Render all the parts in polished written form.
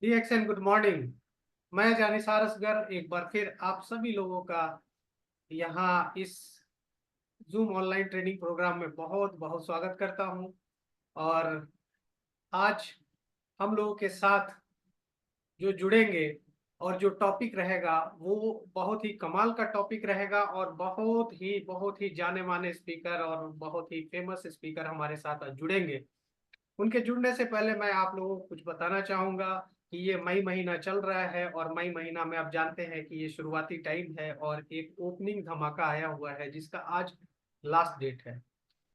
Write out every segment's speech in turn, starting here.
जी action good morning. मैं जानिसार असगर एक बार फिर आप सभी लोगों का यहाँ इस जूम ऑनलाइन ट्रेनिंग प्रोग्राम में बहुत बहुत स्वागत करता हूँ। और आज हम लोगों के साथ जो जुड़ेंगे और जो टॉपिक रहेगा वो बहुत ही कमाल का टॉपिक रहेगा और बहुत ही जाने माने स्पीकर और बहुत ही फेमस स्पीकर हमारे साथ आज जुड़ेंगे। उनके जुड़ने से पहले मैं आप लोगों को कुछ बताना चाहूंगा कि ये मई महीना चल रहा है और मई महीना में आप जानते हैं कि ये शुरुआती टाइम है और एक ओपनिंग धमाका आया हुआ है जिसका आज लास्ट डेट है।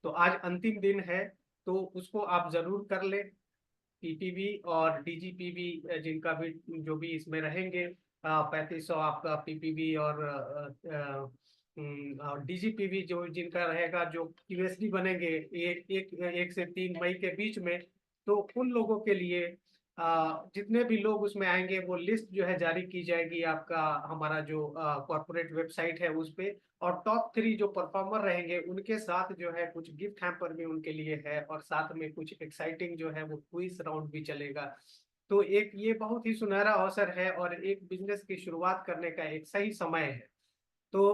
तो आज अंतिम दिन है, तो उसको आप जरूर कर ले। पीपीवी और डीजीपीवी जिनका भी जो भी इसमें रहेंगे, 3500 आपका पीपीवी और डीजीपीवी जो जिनका रहेगा, जो यूएसडी बनेंगे एक से 3 मई के बीच में। तो उन लोगों के लिए जितने भी लोग उसमें आएंगे वो लिस्ट जो है जारी की जाएगी आपका हमारा जो कॉर्पोरेट वेबसाइट है उस पे। और टॉप 3 जो परफॉर्मर रहेंगे उनके साथ जो है कुछ गिफ्ट हैम्पर भी उनके लिए है और साथ में कुछ एक्साइटिंग जो है वो क्विज राउंड भी चलेगा। तो एक ये बहुत ही सुनहरा अवसर है और एक बिजनेस की शुरुआत करने का एक सही समय है। तो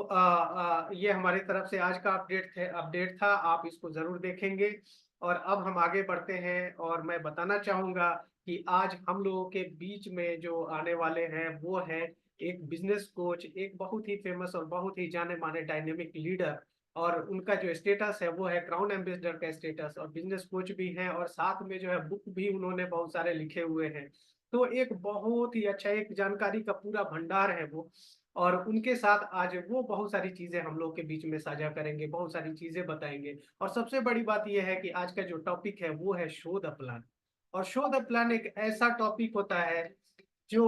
ये हमारी तरफ से आज का अपडेट था, आप इसको जरूर देखेंगे। और अब हम आगे बढ़ते हैं और मैं बताना चाहूंगा कि आज हम लोगों के बीच में जो आने वाले हैं वो है एक बिजनेस कोच, एक बहुत ही फेमस और बहुत ही जाने माने डायनेमिक लीडर। और उनका जो स्टेटस है वो है क्राउन एम्बेसडर का स्टेटस, और बिजनेस कोच भी हैं और साथ में जो है बुक भी उन्होंने बहुत सारे लिखे हुए हैं। तो एक बहुत ही अच्छा एक जानकारी का पूरा भंडार है वो। और उनके साथ आज वो बहुत सारी चीजें हम लोग के बीच में साझा करेंगे, बहुत सारी चीजें बताएंगे। और सबसे बड़ी बात यह है कि आज का जो टॉपिक है वो है शो द प्लान। और शो द प्लान एक ऐसा टॉपिक होता है जो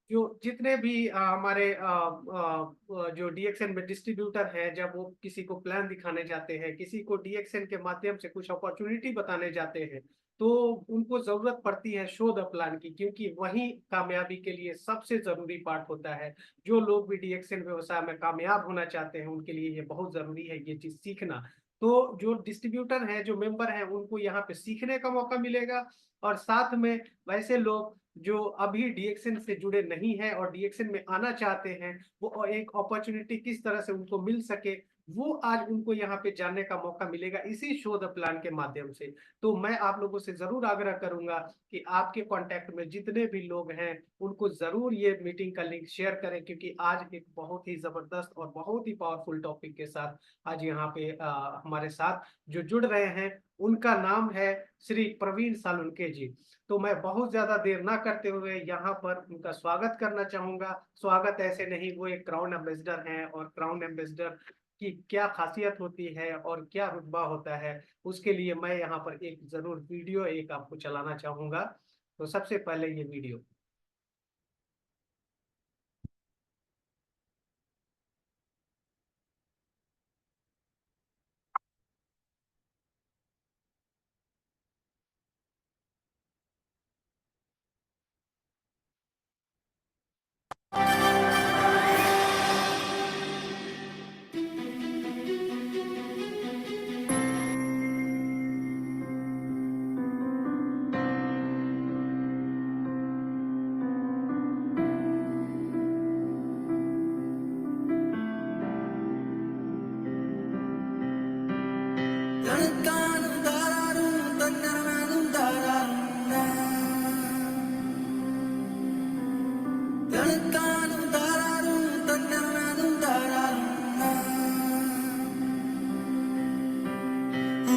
जो जितने भी हमारे जो डीएक्सएन में डिस्ट्रीब्यूटर हैं, जब वो किसी को प्लान दिखाने जाते हैं, किसी को डीएक्सएन के माध्यम से कुछ अपॉर्चुनिटी बताने जाते हैं, तो उनको जरूरत पड़ती है शो द प्लान की, क्योंकि वही कामयाबी के लिए सबसे जरूरी पार्ट होता है। जो लोग भी डीएक्सएन व्यवसाय में कामयाब होना चाहते हैं उनके लिए ये बहुत जरूरी है ये चीज सीखना। तो जो डिस्ट्रीब्यूटर हैं, जो मेंबर हैं, उनको यहाँ पे सीखने का मौका मिलेगा। और साथ में वैसे लोग जो अभी डीएक्सएन से जुड़े नहीं हैं और डीएक्सएन में आना चाहते हैं, वो एक अपॉर्चुनिटी किस तरह से उनको मिल सके, वो आज उनको यहाँ पे जानने का मौका मिलेगा इसी शो द प्लान के माध्यम से। तो मैं आप लोगों से जरूर आग्रह करूंगा कि आपके कांटेक्ट में जितने भी लोग हैं उनको जरूर ये मीटिंग का लिंक शेयर करें, क्योंकि आज एक बहुत ही जबरदस्त और बहुत ही पावरफुल टॉपिक के साथ आज यहाँ पे हमारे साथ जो जुड़ रहे हैं उनका नाम है श्री प्रवीण सालुनके जी। तो मैं बहुत ज्यादा देर ना करते हुए यहाँ पर उनका स्वागत करना चाहूंगा। स्वागत ऐसे नहीं, वो एक क्राउन एम्बेसडर हैं और क्राउन एम्बेसडर की क्या खासियत होती है और क्या रुतबा होता है, उसके लिए मैं यहाँ पर एक जरूर वीडियो एक आपको चलाना चाहूंगा। तो सबसे पहले ये वीडियो।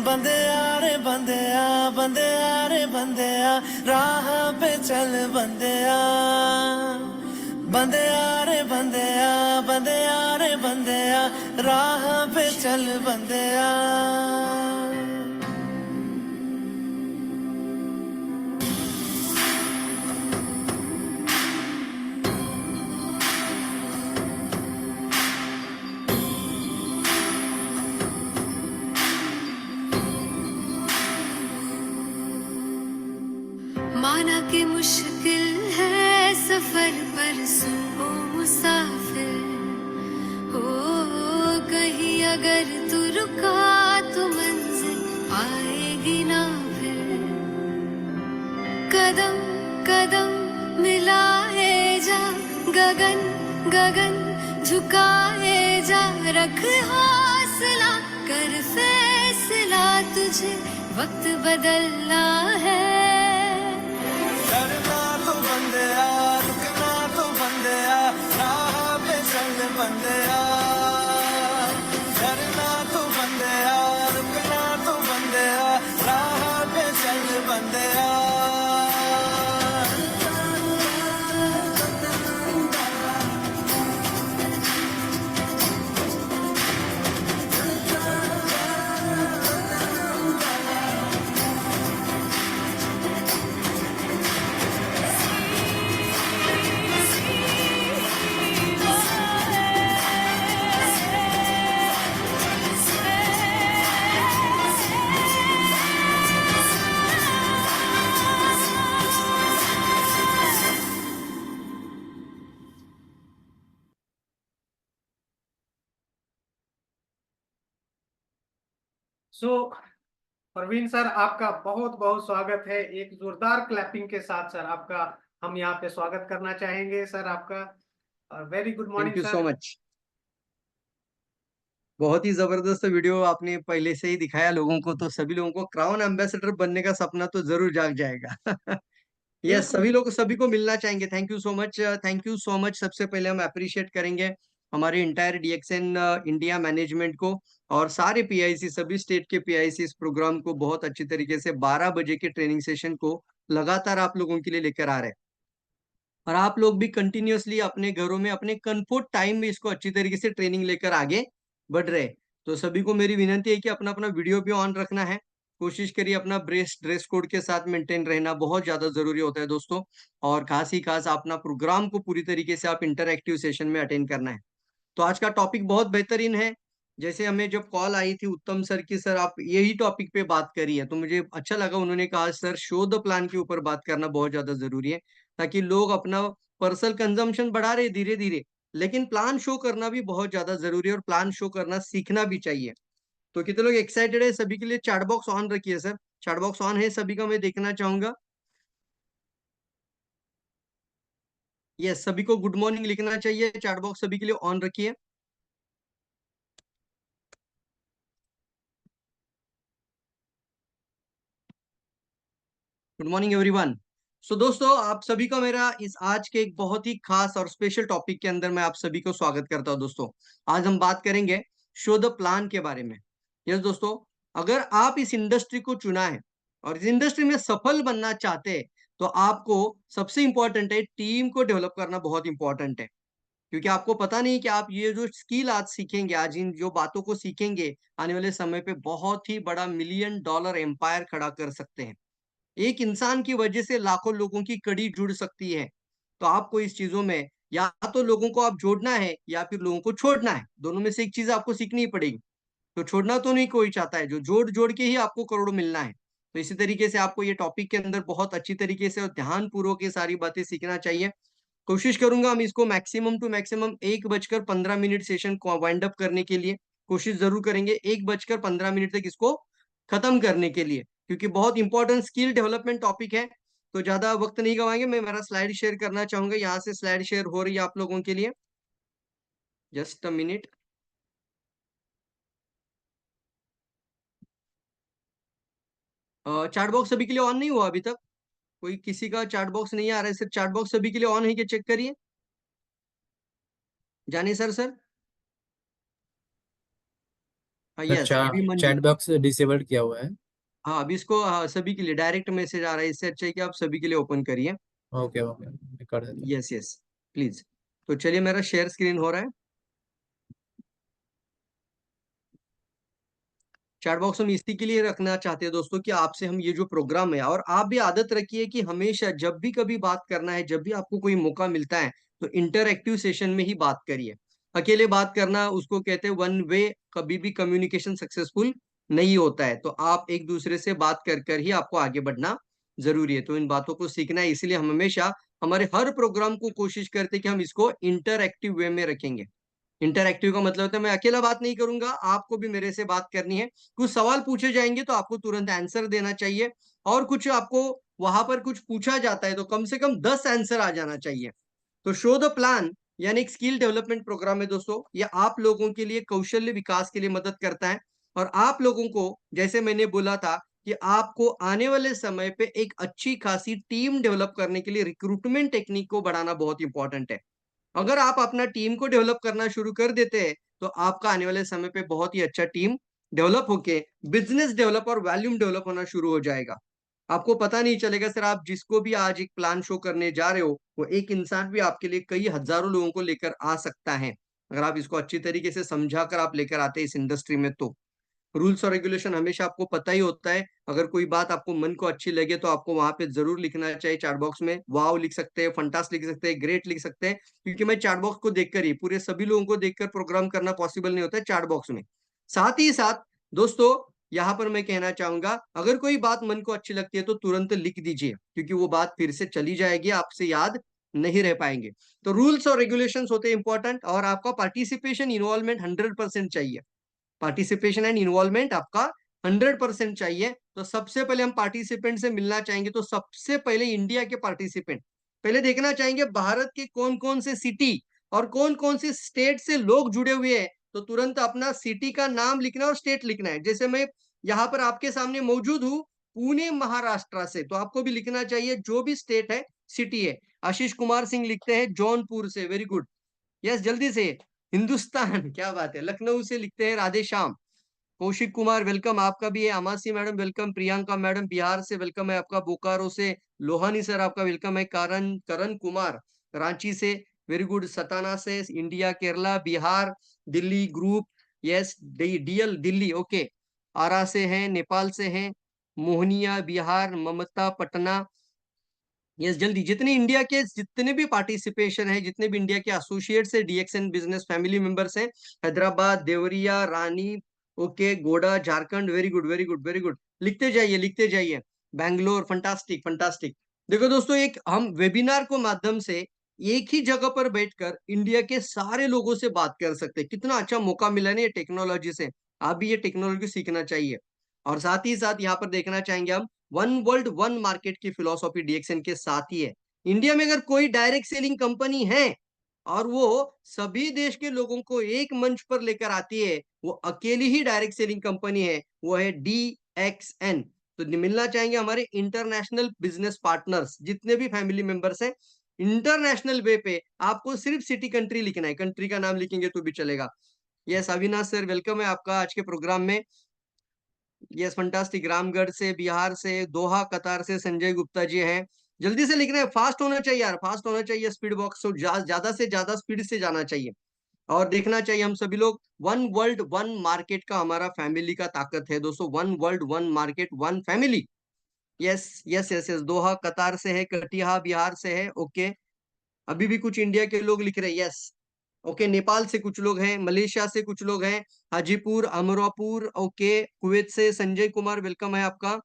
बंदया रे बंदया बंदया रे बंदया राह पे चल बंदया बंदया रे बंदया बंदया रे बंदया राह पे चल बंदया। माना कि मुश्किल है सफर पर सुनो मुसाफिर हो, कहीं अगर तू रुका तो मंजिल आएगी ना फिर। कदम कदम लगन गगन झुकाए जा, रख हौसला कर फैसला, तुझे वक्त बदलना है। डरना तो बंदिया, रुकना तो बंदिया, राह पे चल बंदिया। डरना तो बंदिया, रुकना तो बंदिया, राह पे चल बंदिया। सो प्रवीण सर, आपका बहुत बहुत स्वागत है। एक जोरदार क्लैपिंग के साथ सर आपका हम यहाँ पे स्वागत करना चाहेंगे सर आपका। Very good thank morning you so sir. Much. बहुत ही जबरदस्त वीडियो आपने पहले से ही दिखाया लोगों को, तो सभी लोगों को क्राउन एम्बेसडर बनने का सपना तो जरूर जाग जाएगा। यस, बिल्कुल। सभी को मिलना चाहेंगे। Thank you so much, thank you so much. सबसे पहले हम अप्रिशिएट करेंगे हमारे इंटायर डीएक्सएन इंडिया मैनेजमेंट को और सारे पीआईसी, सभी स्टेट के पीआईसी इस प्रोग्राम को बहुत अच्छी तरीके से 12 बजे के ट्रेनिंग सेशन को लगातार आप लोगों के लिए लेकर आ रहे हैं। और आप लोग भी कंटिन्यूअसली अपने घरों में अपने कंफर्ट टाइम में इसको अच्छी तरीके से ट्रेनिंग लेकर आगे बढ़ रहे। तो सभी को मेरी विनती है कि अपना अपना वीडियो भी ऑन रखना है। कोशिश करिए अपना ड्रेस कोड के साथ मेंटेन रहना बहुत ज्यादा जरूरी होता है दोस्तों। और खास ही खास अपना प्रोग्राम को पूरी तरीके से आप इंटरएक्टिव सेशन में अटेंड करना है। तो आज का टॉपिक बहुत बेहतरीन है। जैसे हमें जब कॉल आई थी उत्तम सर की, सर आप यही टॉपिक पे बात करी है, तो मुझे अच्छा लगा। उन्होंने कहा सर शो द प्लान के ऊपर बात करना बहुत ज्यादा जरूरी है, ताकि लोग अपना पर्सनल कंजम्पशन बढ़ा रहे धीरे धीरे, लेकिन प्लान शो करना भी बहुत ज्यादा जरूरी है और प्लान शो करना सीखना भी चाहिए। तो कितने लोग एक्साइटेड है? सभी के लिए चैट बॉक्स ऑन रखिए सर। चैट बॉक्स ऑन है सभी का, मैं देखना चाहूंगा। यस, सभी को गुड मॉर्निंग लिखना चाहिए। चैट बॉक्स सभी के लिए ऑन रखिए। Good morning everyone. सो दोस्तों, आप सभी का मेरा इस आज के एक बहुत ही खास और स्पेशल टॉपिक के अंदर मैं आप सभी को स्वागत करता हूं। दोस्तों, आज हम बात करेंगे शो द प्लान के बारे में। यस दोस्तों, अगर आप इस इंडस्ट्री को चुना है और इस इंडस्ट्री में सफल बनना चाहते हैं, तो आपको सबसे इंपॉर्टेंट है टीम को डेवलप करना बहुत इंपॉर्टेंट है। क्योंकि आपको पता नहीं कि आप ये जो स्किल आज सीखेंगे, आज इन जो बातों को सीखेंगे, आने वाले समय पे बहुत ही बड़ा $1 मिलियन एम्पायर खड़ा कर सकते हैं। एक इंसान की वजह से लाखों लोगों की कड़ी जुड़ सकती है। तो आपको इस चीजों में या तो लोगों को आप जोड़ना है या फिर लोगों को छोड़ना है, दोनों में से एक चीज आपको सीखनी ही पड़ेगी। तो छोड़ना तो नहीं कोई चाहता है, जो जोड़ जोड़ के ही आपको करोड़ मिलना है। तो इसी तरीके से आपको ये टॉपिक के अंदर बहुत अच्छी तरीके से और ध्यान पूर्वक ये सारी बातें सीखना चाहिए। कोशिश करूंगा हम इसको मैक्सिमम टू मैक्सिमम 1:15 सेशन को वाइंड अप करने के लिए कोशिश जरूर करेंगे। 1:15 तक इसको खत्म करने के लिए, क्योंकि बहुत इंपॉर्टेंट स्किल डेवलपमेंट टॉपिक है। तो ज्यादा वक्त नहीं गवाएंगे, मैं मेरा स्लाइड शेयर करना चाहूंगा। यहाँ से स्लाइड शेयर हो रही है आप लोगों के लिए। Just a minute. Chat box सभी के लिए ऑन नहीं हुआ अभी तक? कोई किसी का चैट बॉक्स नहीं आ रहा है? सिर्फ चैट बॉक्स सभी के लिए ऑन है क्या, चेक करिए। जानी सर। हाँ यस, अच्छा, अभी चैट मंजू। बॉक्स डिसेबल्ड किया हुआ है। हाँ, अभी इसको सभी के लिए डायरेक्ट मैसेज आ रहा है, इससे अच्छा है कि आप सभी के लिए ओपन करिए। ओके ओके, मैं कर देता हूँ। Yes yes, please. तो चलिए, मेरा शेयर स्क्रीन हो रहा है। चैट बॉक्स हम इसी के लिए रखना चाहते हैं दोस्तों कि आपसे हम ये जो प्रोग्राम है, और आप भी आदत रखिए कि हमेशा जब भी कभी बात करना है, जब भी आपको कोई मौका मिलता है, तो इंटरएक्टिव सेशन में ही बात करिए। अकेले बात करना उसको कहते हैं वन वे, कभी भी कम्युनिकेशन सक्सेसफुल नहीं होता है। तो आप एक दूसरे से बात कर कर ही आपको आगे बढ़ना जरूरी है। तो इन बातों को सीखना है, इसलिए हम हमेशा हमारे हर प्रोग्राम को कोशिश करते हैं कि हम इसको इंटरएक्टिव वे में रखेंगे। इंटरएक्टिव का मतलब होता है मैं अकेला बात नहीं करूंगा, आपको भी मेरे से बात करनी है। कुछ सवाल पूछे जाएंगे तो आपको तुरंत आंसर देना चाहिए, और कुछ आपको वहां पर कुछ पूछा जाता है तो कम से कम 10 आंसर आ जाना चाहिए। तो शो द प्लान यानी एक स्किल डेवलपमेंट प्रोग्राम है दोस्तों। ये आप लोगों के लिए कौशल्य विकास के लिए मदद करता है और आप लोगों को, जैसे मैंने बोला था कि आपको आने वाले समय पे एक अच्छी खासी टीम डेवलप करने के लिए रिक्रूटमेंट टेक्निक को बढ़ाना बहुत इंपॉर्टेंट है। अगर आप अपना टीम को डेवलप करना शुरू कर देते हैं तो आपका आने वाले समय पे बहुत ही अच्छा टीम डेवलप होके बिजनेस डेवलप और वॉल्यूम डेवलप होना शुरू हो जाएगा। आपको पता नहीं चलेगा सर, आप जिसको भी आज एक प्लान शो करने जा रहे हो वो एक इंसान भी आपके लिए कई हजारों लोगों को लेकर आ सकता है, अगर आप इसको अच्छी तरीके से समझा कर आप लेकर आते हैं इस इंडस्ट्री में। तो रूल्स और रेगुलेशन हमेशा आपको पता ही होता है। अगर कोई बात आपको मन को अच्छी लगे तो आपको वहां पे जरूर लिखना चाहिए चैट बॉक्स में। वाव लिख सकते हैं, फंटास लिख सकते हैं, ग्रेट लिख सकते हैं, क्योंकि मैं चैट बॉक्स को देखकर ही, पूरे सभी लोगों को देखकर प्रोग्राम करना पॉसिबल नहीं होता है चैट बॉक्स में। साथ ही साथ दोस्तों यहाँ पर मैं कहना चाहूंगा, अगर कोई बात मन को अच्छी लगती है तो तुरंत लिख दीजिए, क्योंकि वो बात फिर से चली जाएगी, आपसे याद नहीं रह पाएंगे। तो रूल्स और रेगुलेशंस होते हैं इंपॉर्टेंट, और आपका पार्टिसिपेशन इन्वॉल्वमेंट 100% चाहिए। पार्टिसिपेशन एंड इन्वॉल्वमेंट आपका 100% चाहिए। तो सबसे पहले हम पार्टिसिपेंट से मिलना चाहेंगे, तो सबसे पहले इंडिया के पार्टिसिपेंट पहले देखना चाहेंगे भारत के कौन कौन से सिटी और कौन कौन से स्टेट से लोग जुड़े हुए हैं। तो तुरंत अपना सिटी का नाम लिखना और स्टेट लिखना है। जैसे मैं यहाँ पर आपके सामने मौजूद हूँ पुणे महाराष्ट्र से, तो आपको भी लिखना चाहिए जो भी स्टेट है, सिटी है। आशीष कुमार सिंह लिखते हैं जौनपुर से, वेरी गुड, यस जल्दी से। हिंदुस्तान क्या बात है, लखनऊ से लिखते हैं राधे श्याम। कौशिक कुमार वेलकम, आपका भी है। Amasi madam welcome, Priyanka madam Bihar से वेलकम है आपका, बोकारो से लोहानी सर आपका वेलकम है, करण करण कुमार रांची से, वेरी गुड, सताना से, India, Kerala, Bihar, Delhi group, yes, DL Delhi, okay, Arrah से हैं, नेपाल से हैं, मोहनिया बिहार, ममता पटना, यस जल्दी। जितने इंडिया के जितने भी पार्टिसिपेशन है, जितने भी इंडिया के एसोसिएट्स है, डीएक्सएन बिजनेस फैमिली मेंबर्स हैं, हैदराबाद, देवरिया, रानी, ओके, गोडा, Jharkhand, very good very good very good, लिखते जाइए लिखते जाइए। Bangalore, fantastic fantastic. देखो दोस्तों, एक हम वेबिनार को माध्यम से एक ही जगह पर बैठकर इंडिया के सारे लोगों से बात कर सकते हैं। कितना अच्छा मौका मिला ना ये टेक्नोलॉजी से। आप भी ये टेक्नोलॉजी सीखना चाहिए। और साथ ही साथ यहाँ पर देखना चाहेंगे हम वन वर्ल्ड वन मार्केट की फिलॉसफी डीएक्सएन के साथ ही है। इंडिया में अगर कोई डायरेक्ट सेलिंग कंपनी है और वो सभी देश के लोगों को एक मंच पर लेकर आती है, वो अकेली ही डायरेक्ट सेलिंग कंपनी है, वो है डीएक्सएन। तो मिलना चाहेंगे हमारे इंटरनेशनल बिजनेस पार्टनर्स, जितने भी फैमिली मेंबर्स हैं। इंटरनेशनल वे पे आपको सिर्फ सिटी कंट्री लिखना है, कंट्री का नाम लिखेंगे तो भी चलेगा। यस अविनाश सर वेलकम है आपका आज के प्रोग्राम में। यस फंटास्टिक, रामगढ़ से, बिहार से, दोहा कतार से संजय गुप्ता जी हैं। जल्दी से लिखना है, फास्ट होना चाहिए यार, फास्ट होना चाहिए, स्पीड बॉक्स तो ज्यादा से ज्यादा स्पीड से जाना चाहिए। और देखना चाहिए हम सभी लोग, वन वर्ल्ड वन मार्केट का हमारा फैमिली का ताकत है दोस्तों, one world one market one family. Yes yes yes yes, Doha Qatar से है, कटिहार बिहार से है, ओके। अभी भी कुछ इंडिया के लोग लिख रहे हैं, यस ओके। नेपाल से कुछ लोग हैं, मलेशिया से कुछ लोग हैं, हाजीपुर, अमरापुर, ओके, कुवैत से संजय कुमार वेलकम है आपका,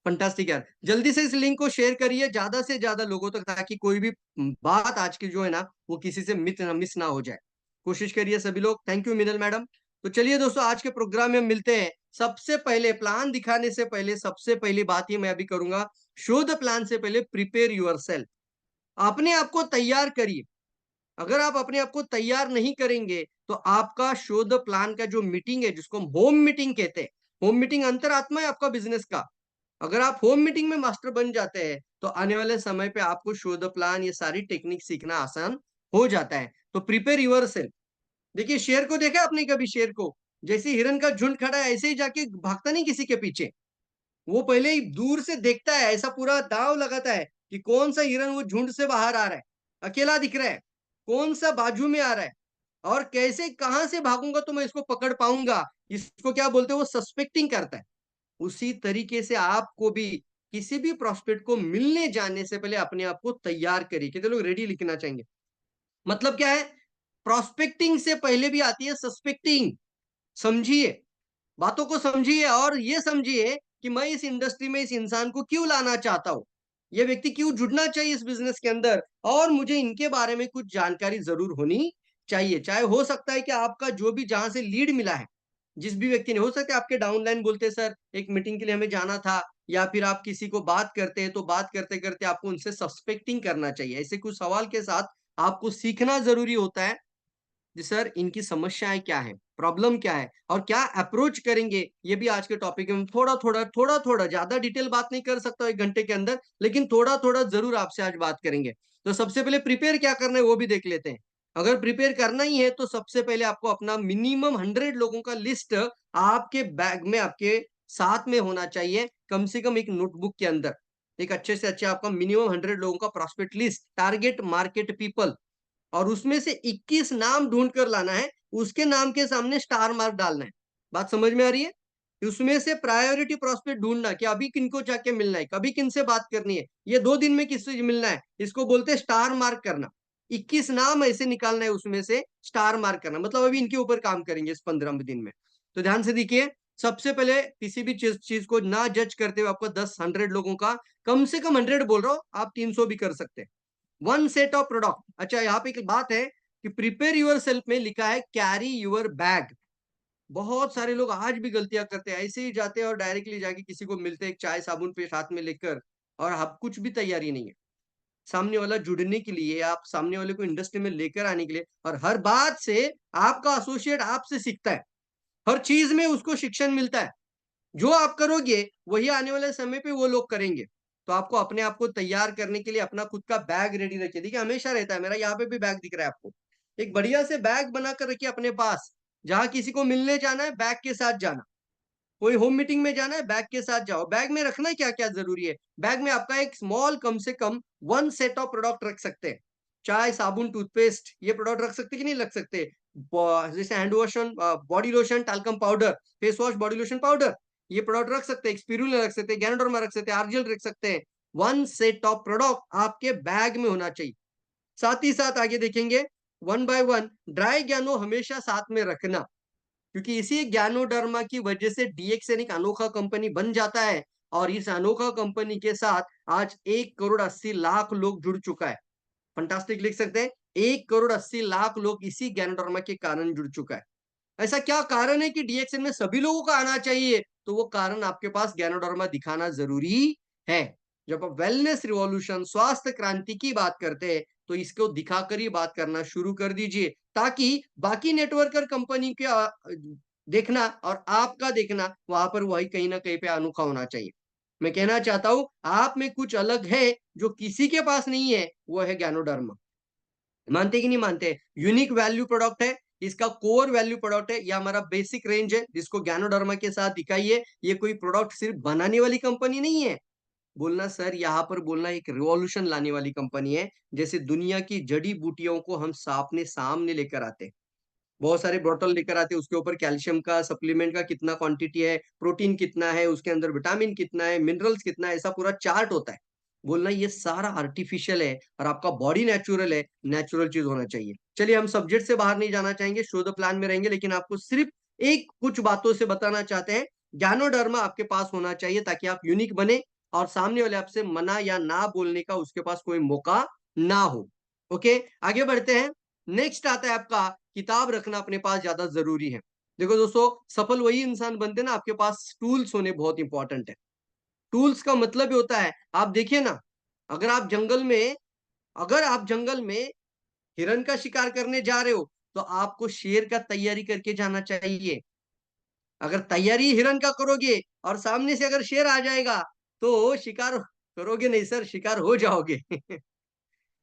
फंटास्टिक यार। जल्दी से इस लिंक को शेयर करिए ज्यादा से ज्यादा लोगों तक, ताकि कोई भी बात आज की जो है ना वो किसी से मिस ना हो जाए। कोशिश करिए सभी लोग। Thank you Minal madam. तो चलिए दोस्तों, आज के प्रोग्राम में मिलते हैं। सबसे पहले प्लान दिखाने से पहले सबसे पहली बात ये मैं अभी करूंगा, शो द प्लान से पहले प्रिपेयर यूर सेल्फ, अपने आप को तैयार करिए। अगर आप अपने आप को तैयार नहीं करेंगे तो आपका शो द प्लान का जो मीटिंग है, जिसको हम होम मीटिंग कहते हैं, होम मीटिंग अंतरात्मा है आपका बिजनेस का। अगर आप होम मीटिंग में मास्टर बन जाते हैं तो आने वाले समय पे आपको शो द प्लान, ये सारी टेक्निक सीखना आसान हो जाता है। तो प्रिपेयर यूर सेल्फ। देखिए शेर को देखा आपने कभी? शेर को जैसे हिरन का झुंड खड़ा है ऐसे ही जाके भागता नहीं किसी के पीछे, वो पहले ही दूर से देखता है, ऐसा पूरा दाव लगाता है कि कौन सा हिरन वो झुंड से बाहर आ रहा है, अकेला दिख रहा है, कौन सा बाजू में आ रहा है, और कैसे कहां से भागूंगा तो मैं इसको पकड़ पाऊंगा। इसको क्या बोलते हैं? वो सस्पेक्टिंग करता है। उसी तरीके से आपको भी किसी भी प्रोस्पेक्ट को मिलने जाने से पहले अपने आप को तैयार करिए। कितने लोग रेडी लिखना चाहेंगे? मतलब क्या है, प्रोस्पेक्टिंग से पहले भी आती है सस्पेक्टिंग। समझिए, बातों को समझिए और ये समझिए कि मैं इस इंडस्ट्री में इस इंसान को क्यों लाना चाहता हूं, ये व्यक्ति क्यों जुड़ना चाहिए इस बिजनेस के अंदर, और मुझे इनके बारे में कुछ जानकारी जरूर होनी चाहिए। चाहे हो सकता है कि आपका जो भी जहां से लीड मिला है, जिस भी व्यक्ति ने, हो सकता है आपके डाउनलाइन बोलते सर एक मीटिंग के लिए हमें जाना था, या फिर आप किसी को बात करते हैं तो बात करते करते आपको उनसे सस्पेक्टिंग करना चाहिए। ऐसे कुछ सवाल के साथ आपको सीखना जरूरी होता है जी सर इनकी समस्याएं क्या है, प्रॉब्लम क्या है और क्या अप्रोच करेंगे। ये भी आज के टॉपिक में थोड़ा थोड़ा ज्यादा डिटेल बात नहीं कर सकता 1 घंटे के अंदर, लेकिन थोड़ा थोड़ा जरूर आपसे आज बात करेंगे। तो सबसे पहले प्रिपेयर क्या करना है वो भी देख लेते हैं। अगर प्रिपेयर करना ही है तो सबसे पहले आपको अपना मिनिमम 100 लोगों का लिस्ट आपके बैग में, आपके साथ में होना चाहिए, कम से कम एक नोटबुक के अंदर। एक अच्छे से अच्छे आपका मिनिमम 100 लोगों का prospect list, target market people, और उसमें से 21 नाम ढूंढ कर लाना है, उसके नाम के सामने स्टार मार्क डालना है। बात समझ में आ रही है? उसमें से प्रायोरिटी प्रोस्पेक्ट ढूंढना कि अभी किनको जाके मिलना है, कभी किनसे बात करनी है, ये 2 दिन में किससे मिलना है, इसको बोलते हैं स्टार मार्क करना। 21 नाम ऐसे निकालना है, उसमें से स्टार मार्क करना, मतलब अभी इनके ऊपर काम करेंगे इस 15 दिन में। तो ध्यान से देखिए, सबसे पहले किसी भी चीज को ना जज करते हुए आपको 10-100 लोगों का, कम से कम 100 बोल रहा हूं, आप 300 भी कर सकते हैं। 1 सेट ऑफ प्रोडक्ट। अच्छा, यहाँ पे एक बात है कि प्रिपेयर यूर सेल्फ में लिखा है कैरी यूर बैग। बहुत सारे लोग आज भी गलतियां करते हैं, ऐसे ही जाते हैं और डायरेक्टली जाके किसी को मिलते हैं, एक चाय साबुन पे साथ में लेकर, और आप कुछ भी तैयारी नहीं है सामने वाला जुड़ने के लिए, आप सामने वाले को इंडस्ट्री में लेकर आने के लिए। और हर बात से आपका एसोसिएट आपसे सीखता है, हर चीज में उसको शिक्षण मिलता है। जो आप करोगे वही आने वाले समय पे वो लोग करेंगे। तो आपको अपने आप को तैयार करने के लिए अपना खुद का बैग रेडी रखिए। देखिए हमेशा रहता है, मेरा यहाँ पे भी बैग दिख रहा है आपको, एक बढ़िया से बैग बनाकर रखिए अपने पास। जहां किसी को मिलने जाना है बैग के साथ जाना, कोई होम मीटिंग में जाना है बैग के साथ जाओ। बैग में रखना क्या क्या जरूरी है, बैग में आपका एक स्मॉल, कम से कम 1 सेट ऑफ प्रोडक्ट रख सकते हैं। चाय साबुन टूथपेस्ट ये प्रोडक्ट रख सकते कि नहीं रख सकते, जैसे hand wash and, body lotion, talcum powder, face wash, body lotion powder, ये प्रोडक्ट रख सकते हैं। स्पिरुलिना रख सकते हैं, गैनोडर्मा रख सकते हैं, आर्जेल रख सकते हैं। 1 सेट ऑफ प्रोडक्ट आपके बैग में होना चाहिए। साथ ही साथ आगे देखेंगे, 1 बाय 1 ड्राई ज्ञानो हमेशा साथ में रखना, क्योंकि इसी ज्ञानोडर्मा की वजह से डीएक्सएन एक अनोखा कंपनी बन जाता है। और इस अनोखा कंपनी के साथ आज 1 करोड़ 80 लाख लोग जुड़ चुका है। फंटास्टिक लिख सकते हैं, 1 करोड़ 80 लाख लोग इसी ज्ञानोडर्मा के कारण जुड़ चुका है। ऐसा क्या कारण है कि डीएक्सएन में सभी लोगों को आना चाहिए? तो वो कारण आपके पास ज्ञानोडर्मा दिखाना जरूरी है। जब आप वेलनेस रिवॉल्यूशन, स्वास्थ्य क्रांति की बात करते हैं, तो इसको दिखाकर ही बात करना शुरू कर दीजिए, ताकि बाकी नेटवर्कर कंपनी के देखना और आपका देखना वहां पर वही कहीं ना कहीं पे अनोखा होना चाहिए। मैं कहना चाहता हूं, आप में कुछ अलग है जो किसी के पास नहीं है, वो है ज्ञानोडर्मा। मानते कि नहीं मानते? यूनिक वैल्यू प्रोडक्ट है, इसका कोर वैल्यू प्रोडक्ट है, ये हमारा बेसिक रेंज है जिसको ज्ञानोडर्मा के साथ दिखाइए। ये कोई प्रोडक्ट सिर्फ बनाने वाली कंपनी नहीं है, बोलना सर यहाँ पर बोलना एक रिवॉल्यूशन लाने वाली कंपनी है। जैसे दुनिया की जड़ी बूटियों को हम अपने सामने लेकर आते हैं, बहुत सारे बॉटल लेकर आते हैं, उसके ऊपर कैल्शियम का सप्लीमेंट का कितना क्वांटिटी है, प्रोटीन कितना है, उसके अंदर विटामिन कितना है, मिनरल्स कितना है, ऐसा पूरा चार्ट होता है। बोलना ये सारा आर्टिफिशियल है और आपका बॉडी नेचुरल है, नेचुरल चीज होना चाहिए। चलिए, हम सब्जेक्ट से बाहर नहीं जाना चाहेंगे, शो द प्लान में रहेंगे, लेकिन आपको सिर्फ एक कुछ बातों से बताना चाहते हैं। ज्ञानोडर्मा आपके पास होना चाहिए ताकि आप यूनिक बने और सामने वाले आपसे मना या ना बोलने का उसके पास कोई मौका ना हो। ओके, आगे बढ़ते हैं। नेक्स्ट आता है आपका, किताब रखना अपने पास ज्यादा जरूरी है। देखो दोस्तों, सफल वही इंसान बनते ना, आपके पास टूल्स होने बहुत इंपॉर्टेंट है। टूल्स का मतलब ही होता है, आप देखिए ना, अगर आप जंगल में अगर आप जंगल में हिरन का शिकार करने जा रहे हो, तो आपको शेर का तैयारी करके जाना चाहिए। अगर तैयारी हिरन का करोगे और सामने से अगर शेर आ जाएगा, तो शिकार करोगे नहीं सर, शिकार हो जाओगे।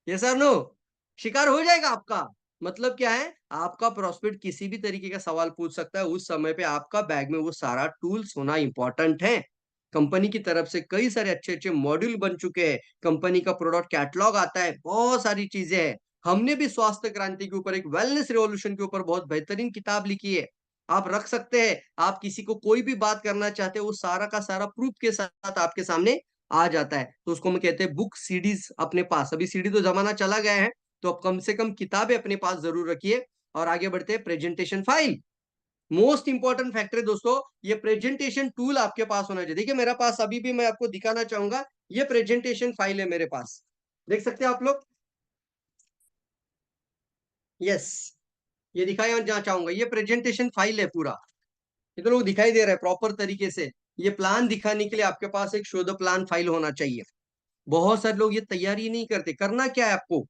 ये सर नो, शिकार हो जाएगा आपका। मतलब क्या है, आपका प्रोस्पेक्ट किसी भी तरीके का सवाल पूछ सकता है, उस समय पे आपका बैग में वो सारा टूल्स होना इंपॉर्टेंट है। कंपनी की तरफ से कई सारे अच्छे अच्छे मॉड्यूल बन चुके हैं, कंपनी का प्रोडक्ट कैटलॉग आता है, बहुत सारी चीजें हैं। हमने भी स्वास्थ्य क्रांति के ऊपर, एक वेलनेस रिवॉल्यूशन के ऊपर बहुत बेहतरीन किताब लिखी है, आप रख सकते हैं। आप किसी को कोई भी बात करना चाहते हैं, वो सारा का सारा प्रूफ के साथ आपके सामने आ जाता है। तो उसको हम कहते हैं बुक सीडीज अपने पास। अभी सीडी तो जमाना चला गया है, तो अब कम से कम किताबें अपने पास जरूर रखिए। और आगे बढ़ते हैं, presentation file most important factor है दोस्तों। ये प्रेजेंटेशन टूल आपके पास होना चाहिए। देखिए मेरे पास अभी भी, मैं आपको दिखाना चाहूंगा, ये प्रेजेंटेशन फाइल है मेरे पास, देख सकते हैं आप लोग। यस, ये दिखाया जाना चाहूंगा, ये प्रेजेंटेशन फाइल है पूरा, ये तो लोग दिखाई दे रहा है प्रॉपर तरीके से। ये प्लान दिखाने के लिए आपके पास एक शो द प्लान फाइल होना चाहिए। बहुत सारे लोग ये तैयारी नहीं करते। करना क्या है आपको,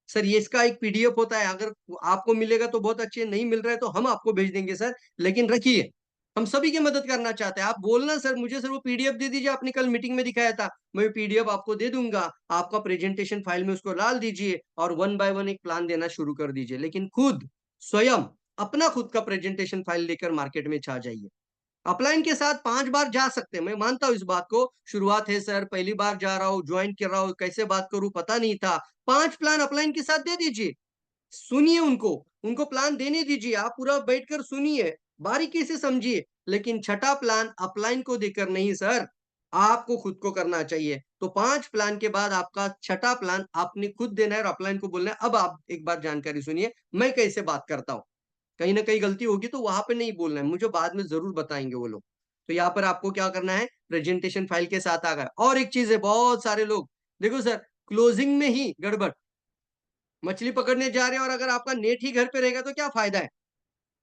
सर ये इसका एक पीडीएफ होता है, अगर आपको मिलेगा तो बहुत अच्छे, नहीं मिल रहा है तो हम आपको भेज देंगे सर, लेकिन रखिए हम सभी की मदद करना चाहते हैं। आप बोलना सर मुझे सर वो पीडीएफ दे दीजिए, आपने कल मीटिंग में दिखाया था, मैं पीडीएफ आपको दे दूंगा, आपका प्रेजेंटेशन फाइल में उसको डाल दीजिए और 1 बाय 1 एक प्लान देना शुरू कर दीजिए। लेकिन खुद स्वयं अपना खुद का प्रेजेंटेशन फाइल लेकर मार्केट में छा जाइए। अपलाइन के साथ 5 बार जा सकते हैं, मैं मानता हूं इस बात को, शुरुआत है सर, पहली बार जा रहा हूँ, ज्वाइन कर रहा हूँ, कैसे बात करूं पता नहीं था, 5 प्लान अपलाइन के साथ दे दीजिए, सुनिए उनको, उनको प्लान देने दीजिए, आप पूरा बैठकर सुनिए, बारीकी से समझिए। लेकिन छठा प्लान अपलाइन को देकर नहीं सर, आपको खुद को करना चाहिए। तो 5 प्लान के बाद आपका छठा प्लान आपने खुद देना है और अपलाइन को बोलना है, अब आप एक बार जानकारी सुनिए मैं कैसे बात करता हूँ, कहीं ना कहीं गलती होगी तो वहां पे नहीं बोलना है, मुझे बाद में जरूर बताएंगे वो लोग। तो यहाँ पर आपको क्या करना है, प्रेजेंटेशन फाइल के साथ आ गया। और एक चीज है, बहुत सारे लोग देखो सर क्लोजिंग में ही गड़बड़, मछली पकड़ने जा रहे हैं और अगर आपका नेट ही घर पे रहेगा तो क्या फायदा है,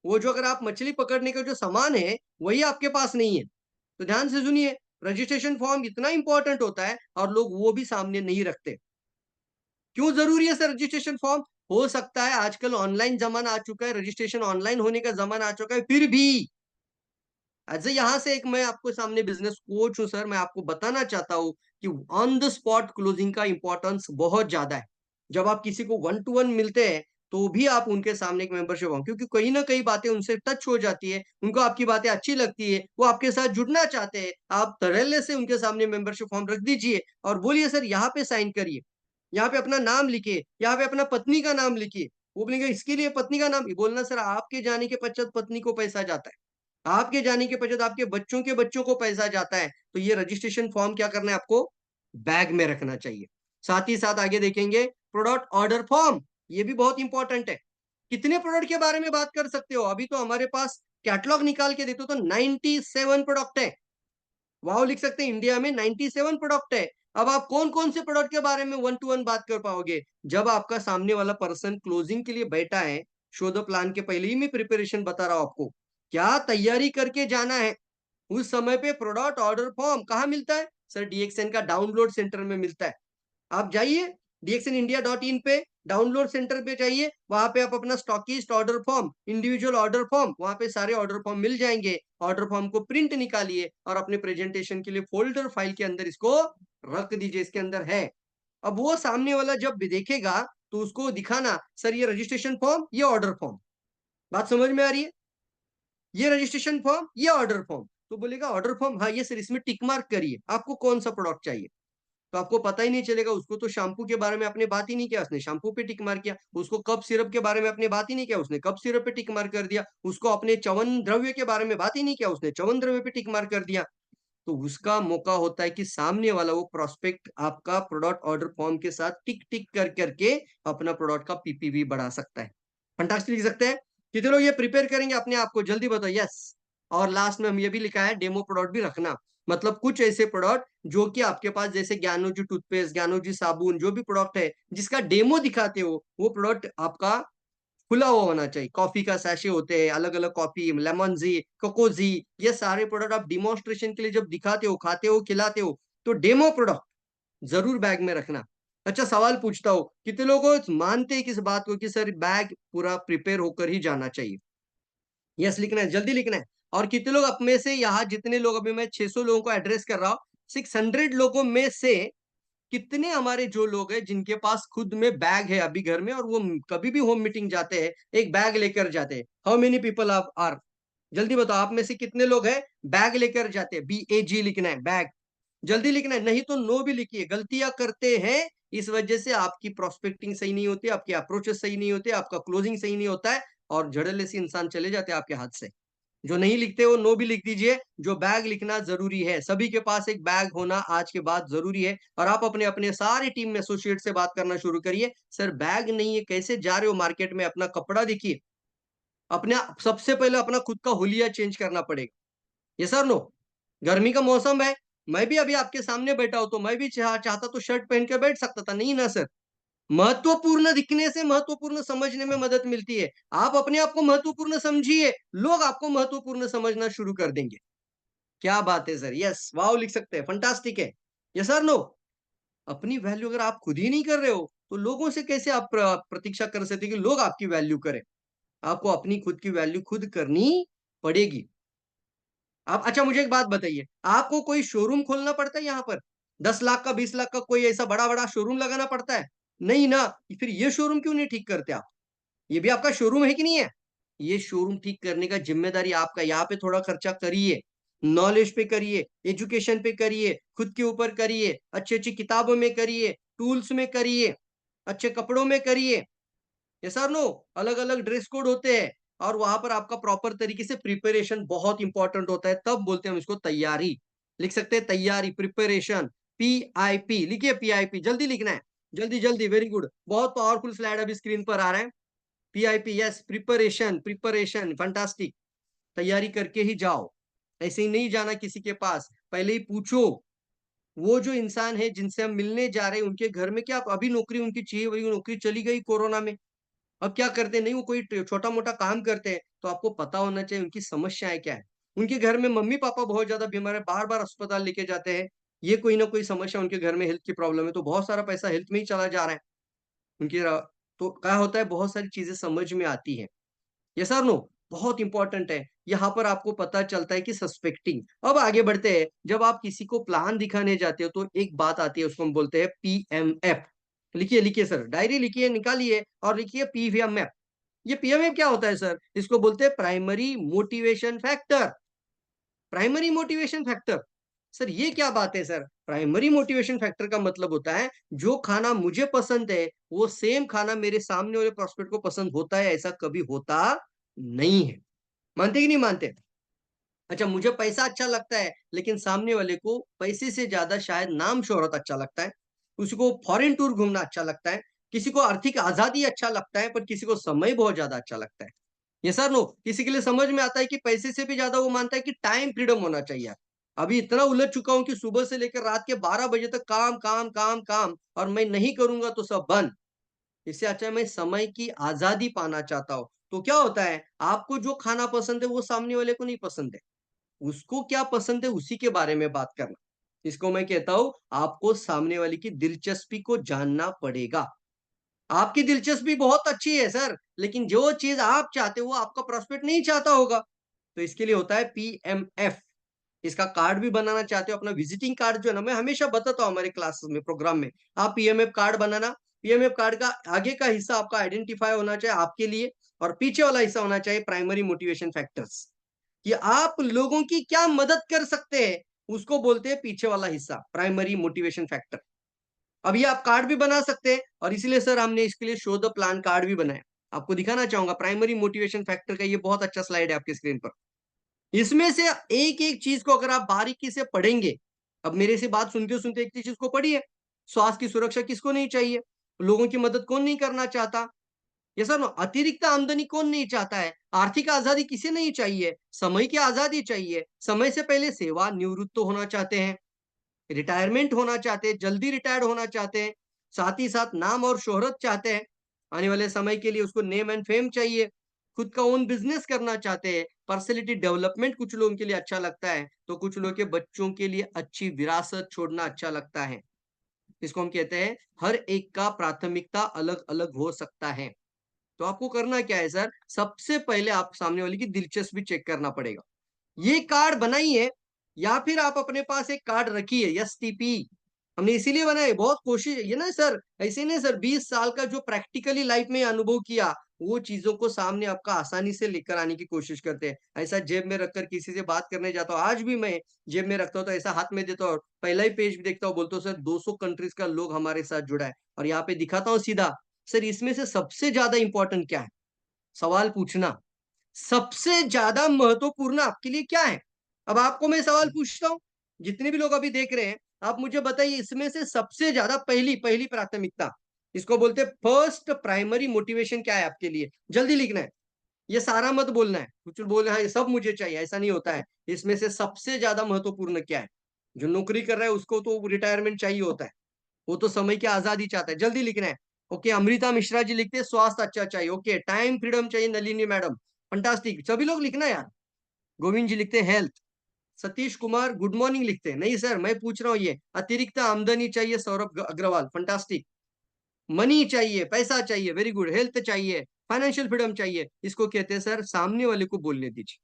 वो जो अगर आप मछली पकड़ने का जो सामान है वही आपके पास नहीं है। तो ध्यान से सुनिए, रजिस्ट्रेशन फॉर्म इतना इंपॉर्टेंट होता है और लोग वो भी सामने नहीं रखते। क्यों जरूरी है सर रजिस्ट्रेशन फॉर्म? हो सकता है आजकल ऑनलाइन जमाना आ चुका है, रजिस्ट्रेशन ऑनलाइन होने का जमाना आ चुका है, फिर भी एज यहाँ से एक मैं आपको सामने बिजनेस कोच हूं सर, मैं आपको बताना चाहता हूं कि ऑन द स्पॉट क्लोजिंग का इंपॉर्टेंस बहुत ज्यादा है। जब आप किसी को 1 टू 1 मिलते हैं तो भी आप उनके सामने एक मेंबरशिप हो, क्योंकि कहीं ना कहीं बातें उनसे टच हो जाती है, उनको आपकी बातें अच्छी लगती है, वो आपके साथ जुड़ना चाहते हैं, आप धड़ल्ले से उनके सामने मेंबरशिप फॉर्म रख दीजिए और बोलिए सर यहाँ पे साइन करिए, यहाँ पे अपना नाम लिखिए, यहाँ पे अपना पत्नी का नाम लिखिए। वो बोलेंगे इसके लिए पत्नी का नाम, बोलना सर आपके जाने के पश्चात पत्नी को पैसा जाता है, आपके जाने के पश्चात आपके बच्चों के बच्चों को पैसा जाता है, तो ये रजिस्ट्रेशन फॉर्म क्या करना है आपको, बैग में रखना चाहिए। साथ ही साथ आगे देखेंगे प्रोडक्ट ऑर्डर फॉर्म, ये भी बहुत इंपॉर्टेंट है। कितने प्रोडक्ट के बारे में बात कर सकते हो, अभी तो हमारे पास कैटलॉग निकाल के देते हो तो 97 प्रोडक्ट है, वाओ लिख सकते हैं, इंडिया में 97 प्रोडक्ट है। अब आप कौन कौन से प्रोडक्ट के बारे में 1 टू 1 बात कर पाओगे, जब आपका सामने वाला पर्सन क्लोजिंग के लिए बैठा है। शो द प्लान के पहले ही मैं प्रिपरेशन बता रहा हूं आपको, क्या तैयारी करके जाना है। उस समय पे प्रोडक्ट ऑर्डर फॉर्म कहाँ मिलता है सर, डीएक्सएन का डाउनलोड सेंटर में मिलता है। आप जाइए dxnindia.in पे, डाउनलोड सेंटर पे जाइए, वहां पे आप अपना stockist order form, individual order form, वहां पे सारे ऑर्डर फॉर्म मिल जाएंगे। ऑर्डर फॉर्म को प्रिंट निकालिए और अपने प्रेजेंटेशन के लिए फोल्डर फाइल के अंदर इसको रख दीजिए, इसके अंदर है। अब वो सामने वाला जब भी देखेगा तो उसको दिखाना सर ये रजिस्ट्रेशन फॉर्म, ये ऑर्डर फॉर्म, बात समझ में आ रही है, ये रजिस्ट्रेशन फॉर्म, ये ऑर्डर फॉर्म। तो बोलेगा ऑर्डर फॉर्म, हाँ ये सर, इसमें टिक मार्क करिए आपको कौन सा प्रोडक्ट चाहिए। तो आपको पता ही नहीं चलेगा, उसको तो शैम्पू के बारे में आपने बात ही नहीं किया, उसने शैम्पू पे टिक मार किया, उसको कप सिरप के बारे में आपने बात ही नहीं किया, उसने कप सिरप पे टिक मार कर दिया, उसको अपने च्यवन द्रव्य के बारे में बात ही नहीं किया, उसने च्यवन द्रव्य पे टिक मार कर दिया। तो उसका मौका होता है कि सामने वाला वो प्रोस्पेक्ट आपका प्रोडक्ट ऑर्डर फॉर्म के साथ टिक टिक कर करके अपना प्रोडक्ट का पीपीवी बढ़ा सकता है, फंटास्टिक लिख सकते हैं। कितने लोग ये प्रिपेयर करेंगे अपने आप को, जल्दी बताओ यस। और लास्ट में हम ये भी लिखा है डेमो प्रोडक्ट भी रखना, मतलब कुछ ऐसे प्रोडक्ट जो कि आपके पास, जैसे ज्ञानोजी टूथपेस्ट, ज्ञानोजी साबुन, जो भी प्रोडक्ट है जिसका डेमो दिखाते हो, वो प्रोडक्ट आपका खुला हुआ होना चाहिए। कॉफी का सैशे होते हैं, अलग अलग कॉफी, लेमन जी, कोकोजी, ये सारे प्रोडक्ट आप डिमॉन्स्ट्रेशन के लिए जब दिखाते हो, खाते हो, खिलाते हो, तो डेमो प्रोडक्ट जरूर बैग में रखना। अच्छा सवाल पूछता हो, कितने लोग मानते हैं किस बात को कि सर बैग पूरा प्रिपेयर होकर ही जाना चाहिए, यस लिखना है, जल्दी लिखना है। और कितने लोग अब में से, यहाँ जितने लोग, अभी मैं 600 लोगों को एड्रेस कर रहा हूँ, 600 लोगों में से कितने हमारे जो लोग हैं जिनके पास खुद में बैग है अभी घर में, और वो कभी भी होम मीटिंग जाते हैं एक बैग लेकर जाते हैं, हाउ मेनी पीपल आर, जल्दी बताओ आप में से कितने लोग हैं बैग लेकर जाते हैं, BAG लिखना है, बैग, जल्दी लिखना है, नहीं तो नो भी लिखिए। गलतियां करते हैं, इस वजह से आपकी प्रोस्पेक्टिंग सही नहीं होती, आपके अप्रोचेस सही नहीं होते, आपका क्लोजिंग सही नहीं होता है, और झड़ले से इंसान चले जाते हैं आपके हाथ से। जो नहीं लिखते वो नो भी लिख दीजिए, जो बैग लिखना जरूरी है, सभी के पास एक बैग होना आज के बाद जरूरी है। और आप अपने अपने सारे टीम में एसोसिएट से बात करना शुरू करिए, सर बैग नहीं है, कैसे जा रहे हो मार्केट में, अपना कपड़ा देखिए, अपने सबसे पहले अपना खुद का हुलिया चेंज करना पड़ेगा, ये सर नो। गर्मी का मौसम है, मैं भी अभी आपके सामने बैठा हूं तो मैं भी चाहता तो शर्ट पहन के बैठ सकता था, नहीं ना सर। महत्वपूर्ण दिखने से महत्वपूर्ण समझने में मदद मिलती है, आप अपने आप को महत्वपूर्ण समझिए, लोग आपको महत्वपूर्ण समझना शुरू कर देंगे। क्या बात है सर, यस वाओ लिख सकते हैं, फंटास्टिक है, यस सर नो। अपनी वैल्यू अगर आप खुद ही नहीं कर रहे हो तो लोगों से कैसे आप प्रतीक्षा कर सकते कि लोग आपकी वैल्यू करें? आपको अपनी खुद की वैल्यू खुद करनी पड़ेगी। आप अच्छा मुझे एक बात बताइए, आपको कोई शोरूम खोलना पड़ता है यहाँ पर? 10 लाख का, 20 लाख का कोई ऐसा बड़ा-बड़ा शोरूम लगाना पड़ता है? नहीं ना, फिर ये शोरूम क्यों नहीं ठीक करते आप? ये भी आपका शोरूम है कि नहीं है? ये शोरूम ठीक करने का जिम्मेदारी आपका, यहाँ पे थोड़ा खर्चा करिए, नॉलेज पे करिए, एजुकेशन पे करिए, खुद के ऊपर करिए, अच्छी-अच्छी किताबों में करिए, टूल्स में करिए, अच्छे कपड़ों में करिए। यस और नो? अलग-अलग ड्रेस कोड होते हैं और वहाँ पर आपका प्रॉपर तरीके से प्रिपरेशन बहुत इंपॉर्टेंट होता है, तब बोलते हैं हम इसको तैयारी। लिख सकते हैं तैयारी, प्रिपरेशन, पीआईपी लिखिए पीआईपी, जल्दी लिखना है, जल्दी-जल्दी, वेरी गुड। बहुत पावरफुल स्लाइड अभी स्क्रीन पर आ रहा है। PIP yes, preparation, preparation, fantastic. तैयारी करके ही जाओ, ऐसे ही नहीं जाना किसी के पास, पहले ही पूछो। वो जो इंसान है जिनसे हम मिलने जा रहे हैं, उनके घर में क्या अभी नौकरी उनकी चाहिए, वही नौकरी चली गई कोरोना में। अब क्या करते हैं, नहीं वो कोई छोटा-मोटा काम करते हैं, तो आपको पता होना चाहिए उनकी समस्याएँ क्या है। उनके घर में मम्मी-पापा बहुत ज़्यादा बीमार है, बार-बार अस्पताल लेके जाते हैं। ये कोई ना कोई समस्या उनके घर में हेल्थ की प्रॉब्लम है, तो बहुत सारा पैसा हेल्थ में ही चला जा रहा है। उनकी तो क्या होता है, बहुत सारी चीज़ें समझ में आती हैं। यस और नो? बहुत इंपॉर्टेंट है। यहाँ पर आपको पता चलता है कि सस्पेक्टिंग। अब आगे बढ़ते हैं, जब आप किसी को प्लान दिखाने जाते हो, तो एक बात आती है, उसको हम बोलते हैं पीएमएफ। लिखिए, लिखिए सर, डायरी लिखिए, निकालिए और लिखिए पीवीएमएफ। ये पीएमएफ क्या होता है सर? इसको बोलते हैं primary motivation factor. Primary motivation factor. Sir ये क्या बात है सर? प्राइमरी मोटिवेशन फैक्टर का मतलब होता है, जो खाना मुझे पसंद है, वो सेम खाना मेरे सामने वाले प्रोस्पेक्ट को पसंद होता है, ऐसा कभी होता नहीं है। मानते कि नहीं मानते? अच्छा मुझे पैसा अच्छा लगता है, लेकिन सामने वाले को पैसे से ज़्यादा शायद नाम शोहरत अच्छा लगता है। किसी को फॉरेन टूर घूमना अच्छा लगता है, किसी को आर्थिक आज़ादी अच्छा लगता है, पर किसी को समय बहुत ज़्यादा अच्छा लगता है। यस और नो? किसी के लिए समझ में आता है कि पैसे से भी ज़्यादा वो मानता है कि टाइम फ्रीडम होना चाहिए। अभी इतना उलझ चुका हूँ कि सुबह से लेकर रात के 12 बजे तक काम, काम, काम, काम और मैं नहीं करूँगा तो सब बंद। इससे अच्छा है मैं समय की आज़ादी पाना चाहता हूँ। तो क्या होता है, आपको जो खाना पसंद है, वो सामने वाले को नहीं पसंद है। उसको क्या पसंद है उसी के बारे में बात करना। इसको मैं कहता हूँ आपको सामने वाले की दिलचस्पी को जानना पड़ेगा। आपकी दिलचस्पी बहुत अच्छी है सर, लेकिन जो चीज़ आप चाहते हो वो आपका प्रोस्पेक्ट नहीं चाहता होगा। तो इसके लिए होता है पीएमएफ। इसका कार्ड भी बनाना चाहते हो, अपना विजिटिंग कार्ड जो है ना, मैं हमेशा बताता हूँ हमारे क्लासेस में, प्रोग्राम में। आप पीएमएफ कार्ड बनाना, पीएमएफ कार्ड का आगे का हिस्सा आपका आइडेंटिफाई होना चाहिए आपके लिए और पीछे वाला हिस्सा होना चाहिए प्राइमरी मोटिवेशन फैक्टर्स। कि आप लोगों की क्या मदद कर सकते हैं, उसको बोलते हैं पीछे वाला हिस्सा, प्राइमरी मोटिवेशन फैक्टर। अब ये आप कार्ड भी बना सकते हैं और इसीलिए सर हमने इसके लिए शो द प्लान कार्ड भी बनाया। आपको दिखाना चाहूँगा प्राइमरी मोटिवेशन फैक्टर का ये बहुत अच्छा स्लाइड है आपकी स्क्रीन पर। इसमें से एक-एक चीज़ को अगर आप बारीकी से पढ़ेंगे, अब मेरे से बात सुनते-सुनते एक चीज़ को पढ़िए, स्वास्थ्य की सुरक्षा किसको नहीं चाहिए? लोगों की मदद कौन नहीं करना चाहता? ये सर अतिरिक्त आमदनी कौन नहीं चाहता है? आर्थिक आज़ादी किसे नहीं चाहिए? समय की आज़ादी चाहिए। समय से पहले सेवा निवृत्त होना चाहते हैं, रिटायरमेंट होना चाहते हैं, जल्दी रिटायर्ड होना चाहते हैं, साथ ही साथ नाम और शोहरत चाहते हैं। आने वाले समय के लिए उसको नेम एंड फेम चाहिए। खुद का ओन बिज़नेस करना चाहते हैं, पर्सनैलिटी डेवलपमेंट कुछ लोगों के लिए अच्छा लगता है, तो कुछ लोगों के बच्चों के लिए अच्छी विरासत छोड़ना अच्छा लगता है। इसको हम कहते हैं हर एक का प्राथमिकता अलग-अलग हो सकता है। तो आपको करना क्या है सर? सबसे पहले आप सामने वाले की दिलचस्पी चेक करना पड़ेगा। ये कार्ड बनाइए या फिर आप अपने पास एक कार्ड रखिए एसटीपी। हमने इसीलिए बनाया बहुत कोशिश ये ना सर, ऐसे नहीं सर 20 साल का जो प्रैक्टिकली लाइफ में अनुभव किया, वो चीज़ों को सामने आपका आसानी से लेकर आने की कोशिश करते हैं। ऐसा जेब में रखकर किसी से बात करने जाता हूँ, आज भी मैं जेब में रखता हूँ तो ऐसा हाथ में देता हूँ और पहला ही पेज भी देखता हूँ, बोलता हूँ सर 200 कंट्रीज़ का लोग हमारे साथ जुड़ा है और यहाँ पे दिखाता हूँ सीधा, सर इसमें से सबसे ज़्यादा इम्पोर्टेंट क्या है? सवाल पूछना। सबसे ज़्यादा महत्वपूर्ण आपके लिए क्या है? अब आपको मैं सवाल पूछता हूँ, जितने भी लोग अभी देख रहे हैं, आप मुझे बताइए इसमें से सबसे ज़्यादा पहली पहली प्राथमिकता, इसको बोलते हैं फर्स्ट प्राइमरी मोटिवेशन क्या है आपके लिए? जल्दी लिखना है। ये सारा मत बोलना है। कुछ बोल रहा है, ये सब मुझे चाहिए, ऐसा नहीं होता है। इसमें से सबसे ज़्यादा महत्वपूर्ण क्या है? जो नौकरी कर रहा है उसको तो रिटायरमेंट चाहिए होता है। वो तो समय की आज़ादी चाहता है, जल्दी लिखना है। ओके, अमृता मिश्रा जी लिखते हैं स्वास्थ्य अच्छा चाहिए। ओके, टाइम फ्रीडम चाहिए नलिनी मैडम, फैंटास्टिक। सभी लोग लिखना यार। गोविंद जी लिखते हैं health. Satish Kumar good morning लिखते हैं। नहीं सर, मैं पूछ रहा हूँ ये। अतिरिक्त आमदनी चाहिए सौरभ अग्रवाल, फैंटास्टिक। मनी चाहिए, पैसा चाहिए, वेरी गुड, हेल्थ चाहिए, फाइनेंशियल फ्रीडम चाहिए, इसको कहते हैं सर सामने वाले को बोलने दीजिए,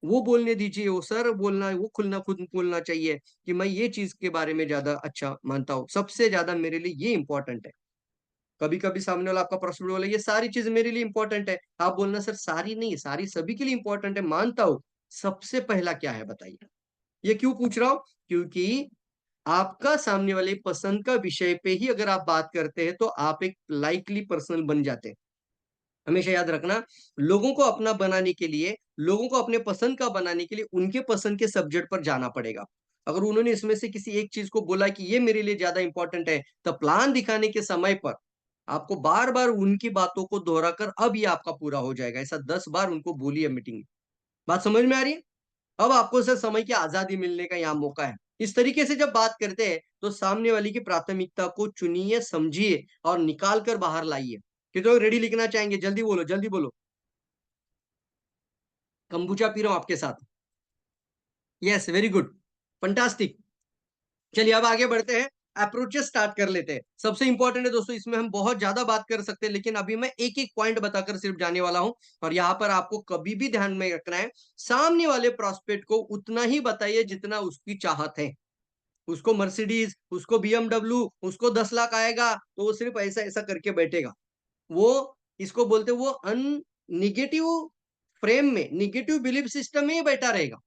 वो बोलने दीजिए, वो सर बोलना, वो खुलना खुद बोलना चाहिए कि मैं ये चीज के बारे में ज्यादा अच्छा मानता हूँ, सबसे ज्यादा मेरे लिए ये इंपॉर्टेंट है। कभी कभी सामने वाला आपका प्रॉस्पेक्ट बोला ये सारी चीज मेरे लिए इंपॉर्टेंट है, आप बोलना सर सारी नहीं, सारी सभी के लिए इंपॉर्टेंट है, मानता हूँ, सबसे पहला क्या है बताइए। ये क्यों पूछ रहा हूं, क्योंकि आपका सामने वाले पसंद का विषय पे ही अगर आप बात करते हैं तो आप एक लाइकली पर्सन बन जाते हैं। हमेशा याद रखना, लोगों को अपना बनाने के लिए, लोगों को अपने पसंद का बनाने के लिए उनके पसंद के सब्जेक्ट पर जाना पड़ेगा। अगर उन्होंने इसमें से किसी एक चीज को बोला कि ये मेरे लिए ज्यादा इंपॉर्टेंट है, तो प्लान दिखाने के समय पर आपको बार बार उनकी बातों को दोहराकर अब ये आपका पूरा हो जाएगा, ऐसा 10 बार उनको बोलिए मीटिंग में। बात समझ में आ रही है? अब आपको सर समय की आजादी मिलने का यहाँ मौका है। इस तरीके से जब बात करते हैं तो सामने वाली की प्राथमिकता को चुनिए, समझिए और निकाल कर बाहर लाइए। कि तो रेडी लिखना चाहेंगे, जल्दी बोलो, जल्दी बोलो। कंबुचा पी रहा हूं आपके साथ। Yes, very good, fantastic. चलिए अब आगे बढ़ते हैं, अप्रोचेस स्टार्ट कर लेते हैं। सबसे इंपॉर्टेंट है दोस्तों, इसमें हम बहुत ज्यादा बात कर सकते हैं, लेकिन अभी मैं एक एक पॉइंट बताकर सिर्फ जाने वाला हूं। और यहाँ पर आपको कभी भी ध्यान में रखना है, सामने वाले प्रोस्पेक्ट को उतना ही बताइए जितना उसकी चाहत है। उसको मर्सिडीज, उसको बीएमडब्ल्यू, उसको 10 लाख आएगा तो वो सिर्फ ऐसा ऐसा करके बैठेगा। वो इसको बोलते, वो निगेटिव फ्रेम में, निगेटिव बिलीफ सिस्टम में ही बैठा रहेगा।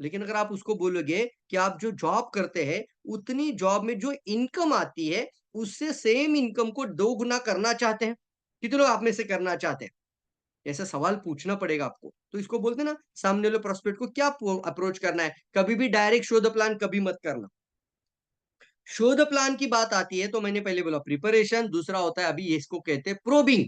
लेकिन अगर आप उसको बोलोगे कि आप जो जॉब करते हैं उतनी जॉब में जो इनकम आती है उससे सेम इनकम को 2 गुना करना चाहते हैं, कितने लोग आप में से करना चाहते हैं, ऐसा सवाल पूछना पड़ेगा आपको। तो इसको बोलते हैं ना, सामने वाले प्रोस्पेक्ट को क्या अप्रोच करना है। कभी भी डायरेक्ट शो द प्लान कभी मत करना। शो द प्लान की बात आती है तो मैंने पहले बोला प्रिपरेशन, दूसरा होता है अभी इसको कहते हैं प्रोबिंग।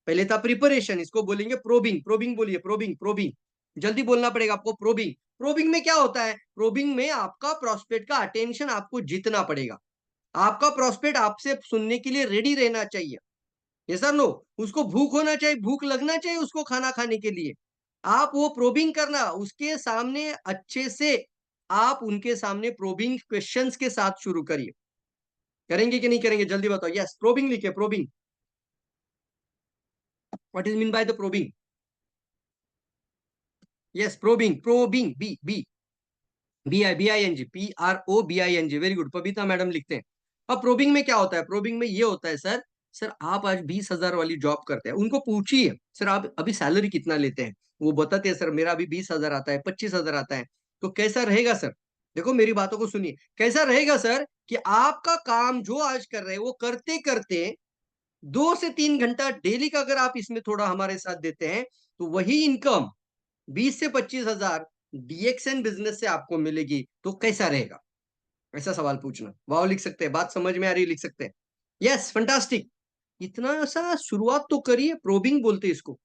पहले था प्रिपरेशन, इसको बोलेंगे प्रोबिंग। प्रोबिंग बोलिए, प्रोबिंग, प्रोबिंग, जल्दी बोलना पड़ेगा आपको। प्रोबिंग, प्रोबिंग में क्या होता है, प्रोबिंग में आपका प्रोस्पेक्ट का अटेंशन आपको जीतना पड़ेगा। आपका प्रोस्पेक्ट आपसे सुनने के लिए रेडी रहना चाहिए, ये सर नो, उसको भूख होना चाहिए, भूख लगना चाहिए उसको खाना खाने के लिए। आप वो प्रोबिंग करना उसके सामने अच्छे से, आप उनके सामने प्रोबिंग क्वेश्चंस के साथ शुरू करिए। करेंगे कि नहीं करेंगे जल्दी बताओ। यस, प्रोबिंग लिखे, probing. What is mean by the probing? Yes, probing, probing, B B BI PROBING, very good, Babita madam लिखते हैं। अब प्रोबिंग में क्या होता है, प्रोबिंग में ये होता है सर, सर आप आज 20,000 वाली जॉब करते हैं, उनको पूछिए सर आप अभी सैलरी कितना लेते हैं, वो बताते हैं सर मेरा अभी 20,000 आता है, 25,000 आता है। तो कैसा रहेगा सर, देखो मेरी बातों को सुनिए, कैसा रहेगा सर कि आपका काम जो आज कर रहे हैं वो करते करते 2 से 3 घंटा डेली का अगर आप इसमें थोड़ा हमारे साथ देते हैं तो वही इनकम 20 से 25,000 डीएक्सएन बिजनेस से आपको मिलेगी। तो कैसा रहेगा, ऐसा सवाल पूछना। वाह लिख सकते हैं, बात समझ में आ रही है, लिख सकते हैं। Yes, fantastic. इतना सा शुरुआत तो करिए, प्रोबिंग बोलते हैं इसको।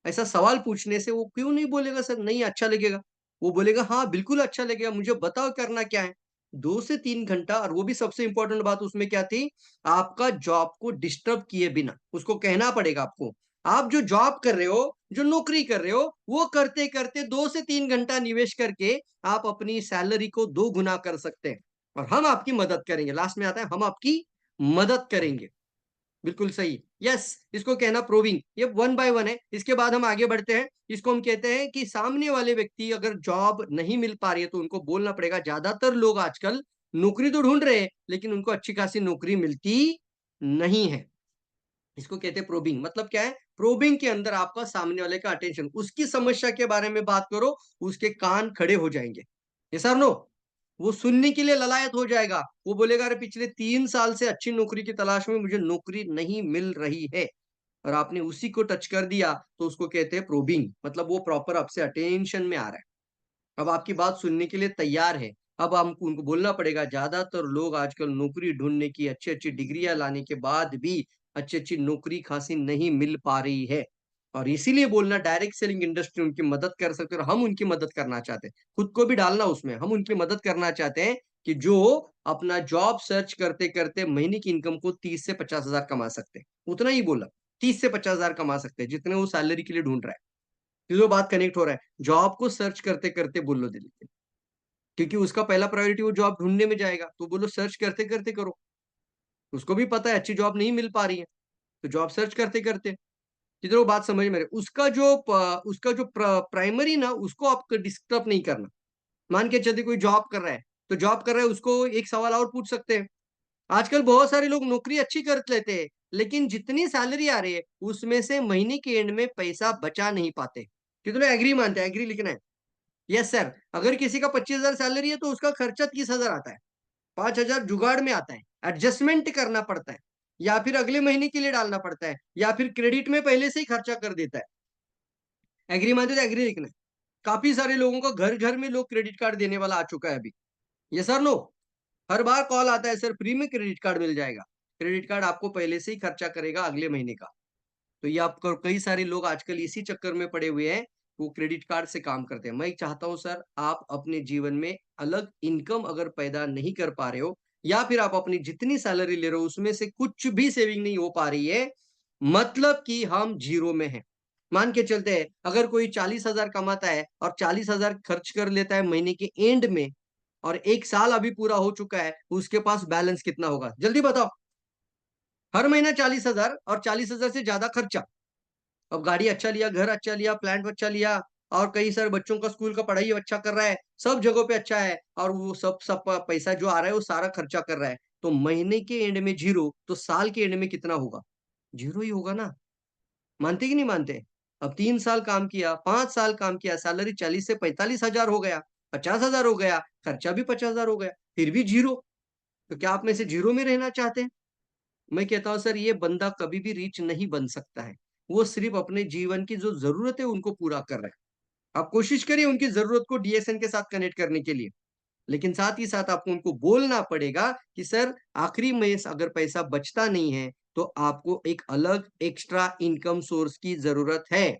ऐसा सवाल पूछने से वो क्यों नहीं बोलेगा सर नहीं अच्छा लगेगा, वो बोलेगा हाँ बिल्कुल अच्छा लगेगा, मुझे बताओ करना क्या है। 2 से 3 घंटा, और वो भी सबसे इंपॉर्टेंट बात उसमें क्या थी, आपका जॉब को डिस्टर्ब किए बिना उसको कहना पड़ेगा आपको। आप जो जॉब कर रहे हो, जो नौकरी कर रहे हो, वो करते करते 2 से 3 घंटा निवेश करके आप अपनी सैलरी को 2 गुना कर सकते हैं। और हम आपकी मदद करेंगे, लास्ट में आता है हम आपकी मदद करेंगे। बिल्कुल सही, यस, इसको कहना प्रूविंग। ये 1 बाय 1 है। इसके बाद हम आगे बढ़ते हैं, इसको हम कहते हैं कि सामने वाले व्यक्ति अगर जॉब नहीं मिल पा रही है तो उनको बोलना पड़ेगा, ज्यादातर लोग आजकल नौकरी तो ढूंढ रहे हैं लेकिन उनको अच्छी खासी नौकरी मिलती नहीं है। इसको कहते हैं प्रोबिंग। मतलब क्या है, प्रोबिंग के अंदर आपका सामने वाले का अटेंशन, उसकी समस्या के बारे में बात करो, उसके कान खड़े हो जाएंगे, ये सर नो, वो सुनने के लिए ललायत हो जाएगा। वो बोलेगा अरे पिछले 3 साल से अच्छी नौकरी की तलाश में मुझे नौकरी नहीं मिल रही है, और आपने उसी को टच कर दिया तो उसको कहते हैं प्रोबिंग। मतलब वो प्रॉपर आपसे अटेंशन में आ रहा है, अब आपकी बात सुनने के लिए तैयार है। अब हमको उनको बोलना पड़ेगा, ज्यादातर लोग आजकल नौकरी ढूंढने की, अच्छी अच्छी डिग्रियां लाने के बाद भी अच्छी अच्छी नौकरी खासी नहीं मिल पा रही है, और इसीलिए बोलना डायरेक्ट सेलिंग इंडस्ट्री उनकी मदद कर सकते हैं, और हम उनकी मदद करना चाहते हैं। खुद को भी डालना उसमें, हम उनकी मदद करना चाहते हैं कि जो अपना जॉब सर्च करते करते महीने की इनकम को 30 से 50 हजार कमा सकते हैं। उतना ही बोला, 30 से 50 हजार कमा सकते हैं जितने वो सैलरी के लिए ढूंढ रहा है। जो बात कनेक्ट हो रहा है, जॉब को सर्च करते करते बोलो दिल के, क्योंकि उसका पहला प्रायोरिटी वो जॉब ढूंढने में जाएगा, तो बोलो सर्च करते करते करो। उसको भी पता है अच्छी जॉब नहीं मिल पा रही है, तो जॉब सर्च करते करते, कितनों बात समझ में आ रही है? उसका जो प्राइमरी ना, उसको आपको डिस्टर्ब नहीं करना। मान के चलते कोई जॉब कर रहा है, तो जॉब कर रहा है, उसको एक सवाल और पूछ सकते हैं। आजकल बहुत सारे लोग नौकरी अच्छी कर लेते हैं, लेकिन जितनी सैलरी आ रही है उसमें से महीने के एंड में पैसा बचा नहीं पाते। कितने एग्री मानते हैं? एग्री लिखना है। यस सर, अगर किसी का 25,000 सैलरी है तो उसका खर्चा 30,000 आता है, 5,000 जुगाड़ में आता है, एडजस्टमेंट करना पड़ता है, या फिर अगले महीने के लिए डालना पड़ता है, या फिर क्रेडिट में पहले से ही खर्चा कर देता है। एग्री मानते तो एग्री लिखना है। काफी सारे लोगों को घर घर में लोग क्रेडिट कार्ड देने वाला आ चुका है अभी। ये सर नो, हर बार कॉल आता है सर फ्री में क्रेडिट कार्ड मिल जाएगा। क्रेडिट कार्ड आपको पहले से ही खर्चा करेगा अगले महीने का। तो ये आपको कई सारे लोग आजकल इसी चक्कर में पड़े हुए हैं, वो क्रेडिट कार्ड से काम करते हैं। मैं चाहता हूं सर, आप अपने जीवन में अलग इनकम अगर पैदा नहीं कर पा रहे हो, या फिर आप अपनी जितनी सैलरी ले रहे हो उसमें से कुछ भी सेविंग नहीं हो पा रही है, मतलब कि हम जीरो में हैं। मान के चलते हैं, अगर कोई 40,000 कमाता है और 40,000 खर्च कर लेता है महीने के एंड में, और 1 साल अभी पूरा हो चुका है, उसके पास बैलेंस कितना होगा? जल्दी बताओ। हर महीना 40,000 और 40,000 से ज्यादा खर्चा। अब गाड़ी अच्छा लिया, घर अच्छा लिया, प्लांट अच्छा लिया, और कई सारे बच्चों का स्कूल का पढ़ाई अच्छा कर रहा है, सब जगहों पे अच्छा है, और वो सब सब पैसा जो आ रहा है वो सारा खर्चा कर रहा है, तो महीने के एंड में जीरो, तो साल के एंड में कितना होगा? जीरो ही होगा ना। मानते कि नहीं मानते? अब 3 साल काम किया, 5 साल काम किया, सैलरी 40 से 45,000 हो गया, 50,000 हो गया, खर्चा भी 50,000 हो गया, फिर भी जीरो। तो क्या आप में से जीरो में रहना चाहते हैं? मैं कहता हूँ सर, ये बंदा कभी भी रिच नहीं बन सकता है। वो सिर्फ अपने जीवन की जो जरूरत है उनको पूरा कर रहा है। आप कोशिश करिए उनकी जरूरत को डीएसएन के साथ कनेक्ट करने के लिए, लेकिन साथ ही साथ आपको उनको बोलना पड़ेगा कि सर, आखिरी में अगर पैसा बचता नहीं है तो आपको एक अलग एक्स्ट्रा इनकम सोर्स की जरूरत है।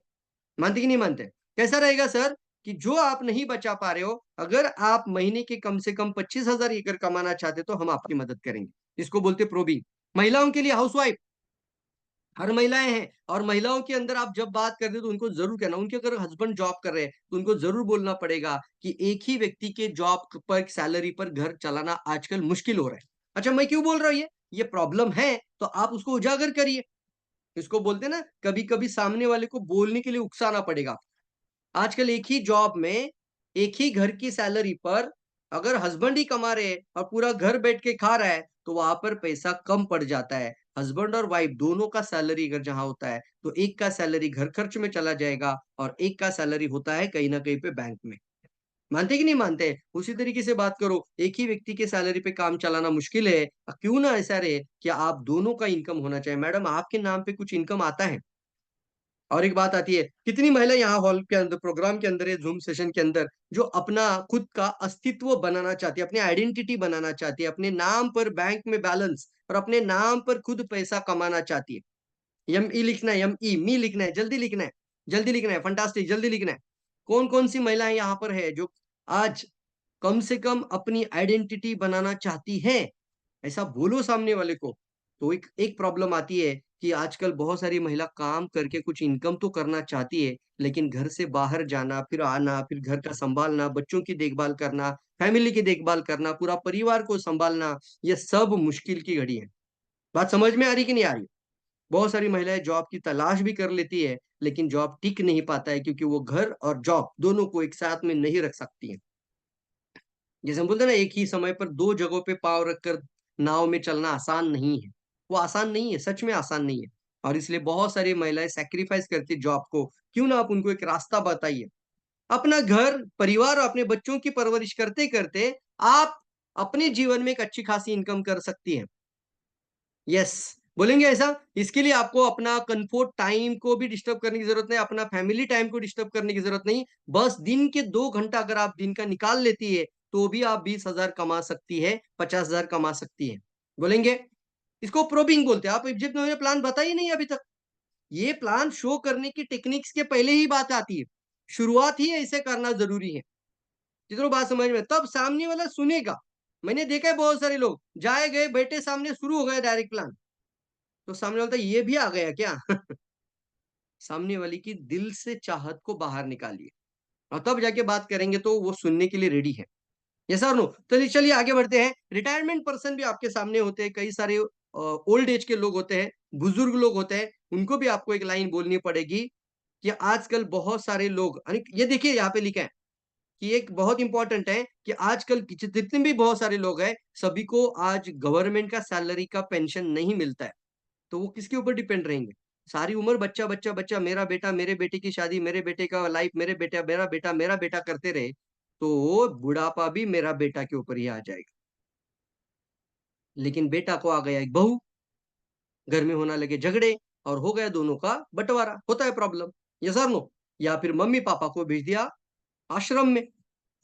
मानते कि नहीं मानते? कैसा रहेगा सर, कि जो आप नहीं बचा पा रहे हो, अगर आप महीने के कम से कम 25,000 अगर कमाना चाहते तो हम आपकी मदद करेंगे। इसको बोलते प्रोबिंग। महिलाओं के लिए हाउसवाइफ, हर महिलाएं हैं, और महिलाओं के अंदर आप जब बात करते हो तो उनको जरूर कहना, उनके अगर हस्बैंड जॉब कर रहे हैं तो उनको जरूर बोलना पड़ेगा कि एक ही व्यक्ति के जॉब पर सैलरी पर घर चलाना आजकल मुश्किल हो रहा है। अच्छा, मैं क्यों बोल रहा हूँ ये प्रॉब्लम है, तो आप उसको उजागर करिए। इसको बोलते हैं ना, कभी कभी सामने वाले को बोलने के लिए उकसाना पड़ेगा। आजकल एक ही जॉब में, एक ही घर की सैलरी पर अगर हस्बैंड ही कमा रहे हैं और पूरा घर बैठ के खा रहा है, तो वहां पर पैसा कम पड़ जाता है। हस्बैंड और वाइफ दोनों का सैलरी अगर जहां होता है, तो एक का सैलरी घर खर्च में चला जाएगा और एक का सैलरी होता है कहीं ना कहीं पे बैंक में। मानते कि नहीं मानते? उसी तरीके से बात करो, एक ही व्यक्ति के सैलरी पे काम चलाना मुश्किल है। क्यों ना ऐसा रहे कि आप दोनों का इनकम होना चाहिए। मैडम, आपके नाम पे कुछ इनकम आता है। और एक बात आती है, कितनी महिला यहाँ हॉल के अंदर, प्रोग्राम के अंदर, जूम सेशन के अंदर, जो अपना खुद का अस्तित्व बनाना चाहती है, अपनी आइडेंटिटी बनाना चाहती है, अपने नाम पर बैंक में बैलेंस और अपने नाम पर खुद पैसा कमाना चाहती है। एम ई लिखना है, एम ई मी लिखना है, जल्दी लिखना है, जल्दी लिखना है, फंटास्टिक, जल्दी लिखना है। कौन कौन सी महिलाएं यहाँ पर है जो आज कम से कम अपनी आइडेंटिटी बनाना चाहती है? ऐसा बोलो सामने वाले को। तो एक एक प्रॉब्लम आती है कि आजकल बहुत सारी महिला काम करके कुछ इनकम तो करना चाहती है, लेकिन घर से बाहर जाना, फिर आना, फिर घर का संभालना, बच्चों की देखभाल करना, फैमिली की देखभाल करना, पूरा परिवार को संभालना, ये सब मुश्किल की घड़ी है। बात समझ में आ रही कि नहीं आ रही? बहुत सारी महिलाएं जॉब की तलाश भी कर लेती है, लेकिन जॉब टिक नहीं पाता है, क्योंकि वो घर और जॉब दोनों को एक साथ में नहीं रख सकती है। जैसे हम बोलते हैं ना, एक ही समय पर दो जगहों पे पाँव रखकर नाव में चलना आसान नहीं है। वो आसान नहीं है, सच में आसान नहीं है। और इसलिए बहुत सारी महिलाएं सैक्रिफाइस करती है जॉब को। क्यों ना आप उनको एक रास्ता बताइए। अपना घर परिवार और अपने बच्चों की परवरिश करते करते आप अपने जीवन में एक अच्छी खासी इनकम कर सकती हैं। यस, बोलेंगे ऐसा? इसके लिए आपको अपना कंफर्ट टाइम को भी डिस्टर्ब करने की जरूरत नहीं, अपना फैमिली टाइम को डिस्टर्ब करने की जरूरत नहीं। बस दिन के 2 घंटा अगर आप दिन का निकाल लेती है, तो भी आप 20,000 कमा सकती है, 50,000 कमा सकती है। बोलेंगे? इसको प्रोबिंग बोलते हैं। आप जब मैंने प्लान बताई नहीं अभी तक, ये प्लान शो करने की टेक्निक्स के पहले ही बात आती है। शुरुआत ही ऐसे करना जरूरी है। जितनी बात समझ में, तब सामने वाला सुनेगा। मैंने देखा है बहुत सारे लोग जाए गए, बैठे सामने, शुरू हो गए डायरेक्ट प्लान, तो सामने वाला ये भी आ गया क्या? सामने वाली की दिल से चाहत को बाहर निकालिए, और तब जाके बात करेंगे तो वो सुनने के लिए रेडी है। यस और नो? तो चलिए आगे बढ़ते हैं। रिटायरमेंट पर्सन भी आपके सामने होते हैं, कई सारे ओल्ड एज के लोग होते हैं, बुजुर्ग लोग होते हैं, उनको भी आपको एक लाइन बोलनी पड़ेगी कि आजकल बहुत सारे लोग, ये देखिए यहाँ पे लिखा है कि एक बहुत इंपॉर्टेंट है कि आजकल जितने भी बहुत सारे लोग हैं, सभी को आज गवर्नमेंट का सैलरी का पेंशन नहीं मिलता है। तो वो किसके ऊपर डिपेंड रहेंगे? सारी उम्र बच्चा बच्चा बच्चा, मेरा बेटा, मेरे बेटे की शादी, मेरे बेटे का लाइफ, मेरा बेटा करते रहे, तो बुढ़ापा भी मेरा बेटा के ऊपर ही आ जाएगा। लेकिन बेटा को आ गया एक बहू, घर में होने लगे झगड़े और हो गया दोनों का बंटवारा, होता है प्रॉब्लम, यस और नो? या फिर मम्मी पापा को भेज दिया आश्रम में,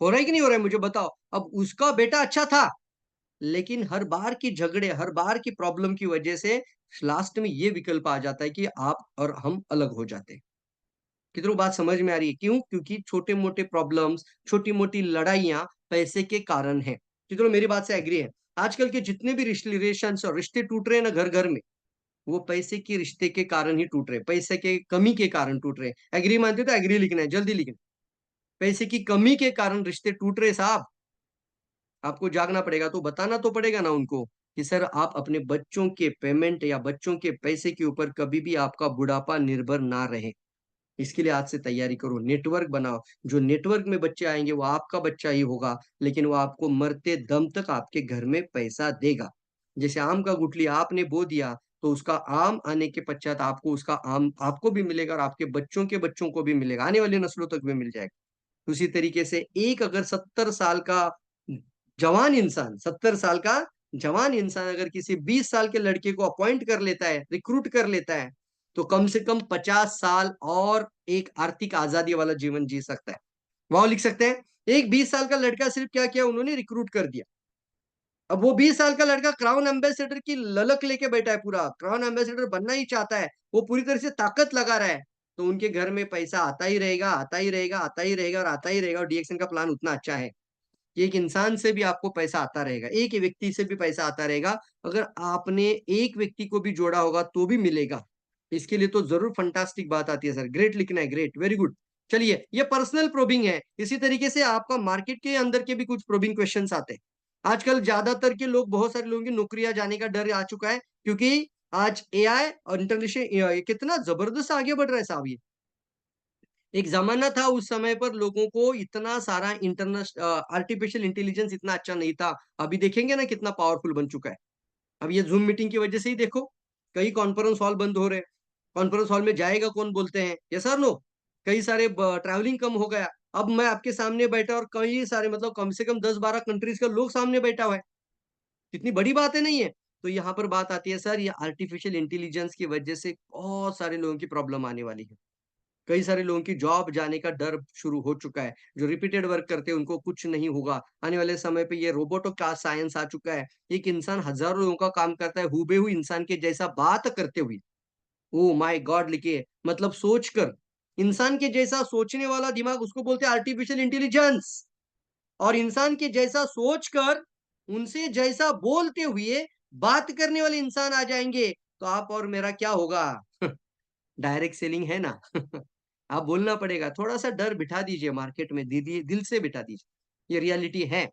हो रहा है कि नहीं हो रहा है मुझे बताओ? अब उसका बेटा अच्छा था, लेकिन हर बार की झगड़े, हर बार की प्रॉब्लम की वजह से लास्ट में ये विकल्प आ जाता है कि आप और हम अलग हो जाते हैं। कितनों बात समझ में आ रही है? क्यों? क्योंकि छोटे-मोटे प्रॉब्लम्स, छोटी-मोटी लड़ाइयाँ पैसे के कारण हैं। कितनों मेरी बात से एग्री है? आजकल के जितने भी रिलेशंस और रिश्ते टूट रहे हैं ना घर-घर में, वो पैसे के रिश्ते के कारण ही टूट रहे हैं, पैसे के कमी के कारण टूट रहे हैं। एग्री मानते हो तो एग्री लिखना है, जल्दी लिखना। पैसे की कमी के कारण रिश्ते टूट रहे साहब। आपको जागना पड़ेगा, तो बताना तो पड़ेगा ना उनको कि सर आप अपने बच्चों के पेमेंट या बच्चों के पैसे के ऊपर कभी भी आपका बुढ़ापा निर्भर ना रहे। इसके लिए आज से तैयारी करो, नेटवर्क बनाओ। जो नेटवर्क में बच्चे आएंगे वो आपका बच्चा ही होगा, लेकिन वो आपको मरते दम तक आपके घर में पैसा देगा। जैसे आम का गुठली आपने बो दिया, तो उसका आम आने के पश्चात आपको उसका आम आपको भी मिलेगा और आपके बच्चों के बच्चों को भी मिलेगा, आने वाली नस्लों तक भी मिल जाएगा। उसी तरीके से एक अगर 70 साल का जवान इंसान, 70 साल का जवान इंसान अगर किसी 20 साल के लड़के को अपॉइंट कर लेता है, रिक्रूट कर लेता है, तो कम से कम 50 साल और एक आर्थिक आजादी वाला जीवन जी सकता है। वहां लिख सकते हैं, एक 20 साल का लड़का सिर्फ क्या किया, उन्होंने रिक्रूट कर दिया। अब वो 20 साल का लड़का क्राउन एम्बेसडर की ललक लेके बैठा है, पूरा क्राउन एम्बेसडर बनना ही चाहता है, वो पूरी तरह से ताकत लगा रहा है, तो उनके घर में पैसा आता ही रहेगा, आता ही रहेगा, आता ही रहेगा और आता ही रहेगा। और डीएक्सन का प्लान उतना अच्छा है कि एक इंसान से भी आपको पैसा आता रहेगा, एक व्यक्ति से भी पैसा आता रहेगा। अगर आपने एक व्यक्ति को भी जोड़ा होगा तो भी मिलेगा। इसके लिए तो जरूर फंटास्टिक बात आती है सर, ग्रेट लिखना है, ग्रेट, वेरी गुड। चलिए, ये पर्सनल प्रोबिंग है। इसी तरीके से आपका मार्केट के अंदर के भी कुछ प्रोबिंग क्वेश्चंस आते हैं। आजकल ज्यादातर के लोग, बहुत सारे लोगों की नौकरियां जाने का डर आ चुका है, क्योंकि आज एआई और इंटरनेशनल कितना जबरदस्त आगे बढ़ रहा है साहब। ये एक जमाना था, उस समय पर लोगों को इतना सारा इंटरनेशनल आर्टिफिशियल इंटेलिजेंस इतना अच्छा नहीं था। अभी देखेंगे ना कितना पावरफुल बन चुका है। अब ये जूम मीटिंग की वजह से ही देखो, कई कॉन्फ्रेंस हॉल बंद हो रहे हैं। कॉन्फ्रेंस हॉल में जाएगा कौन बोलते हैं, यस और नो? कई सारे ट्रैवलिंग कम हो गया। अब मैं आपके सामने बैठा और कई सारे, मतलब कम से कम 10-12 कंट्रीज का लोग सामने बैठा हुआ है। कितनी बड़ी बात है, नहीं है? तो यहाँ पर बात आती है सर, ये आर्टिफिशियल इंटेलिजेंस की वजह से बहुत सारे लोगों की प्रॉब्लम आने वाली है। कई सारे लोगों की जॉब जाने का डर शुरू हो चुका है। जो रिपीटेड वर्क करते हैं उनको कुछ नहीं होगा। आने वाले समय पे ये रोबोट का साइंस आ चुका है। एक इंसान हजारों लोगों का काम करता है हूबेहू इंसान के जैसा बात करते हुए। ओह माय गॉड लिखिए, मतलब सोचकर, इंसान के जैसा सोचने वाला दिमाग, उसको बोलते हैं आर्टिफिशियल इंटेलिजेंस। और इंसान के जैसा सोचकर उनसे जैसा बोलते हुए बात करने वाले इंसान आ जाएंगे, तो आप और मेरा क्या होगा? डायरेक्ट सेलिंग है ना। आप बोलना पड़ेगा, थोड़ा सा डर बिठा दीजिए मार्केट में, दीदी दिल से बिठा दीजिए, ये रियलिटी है।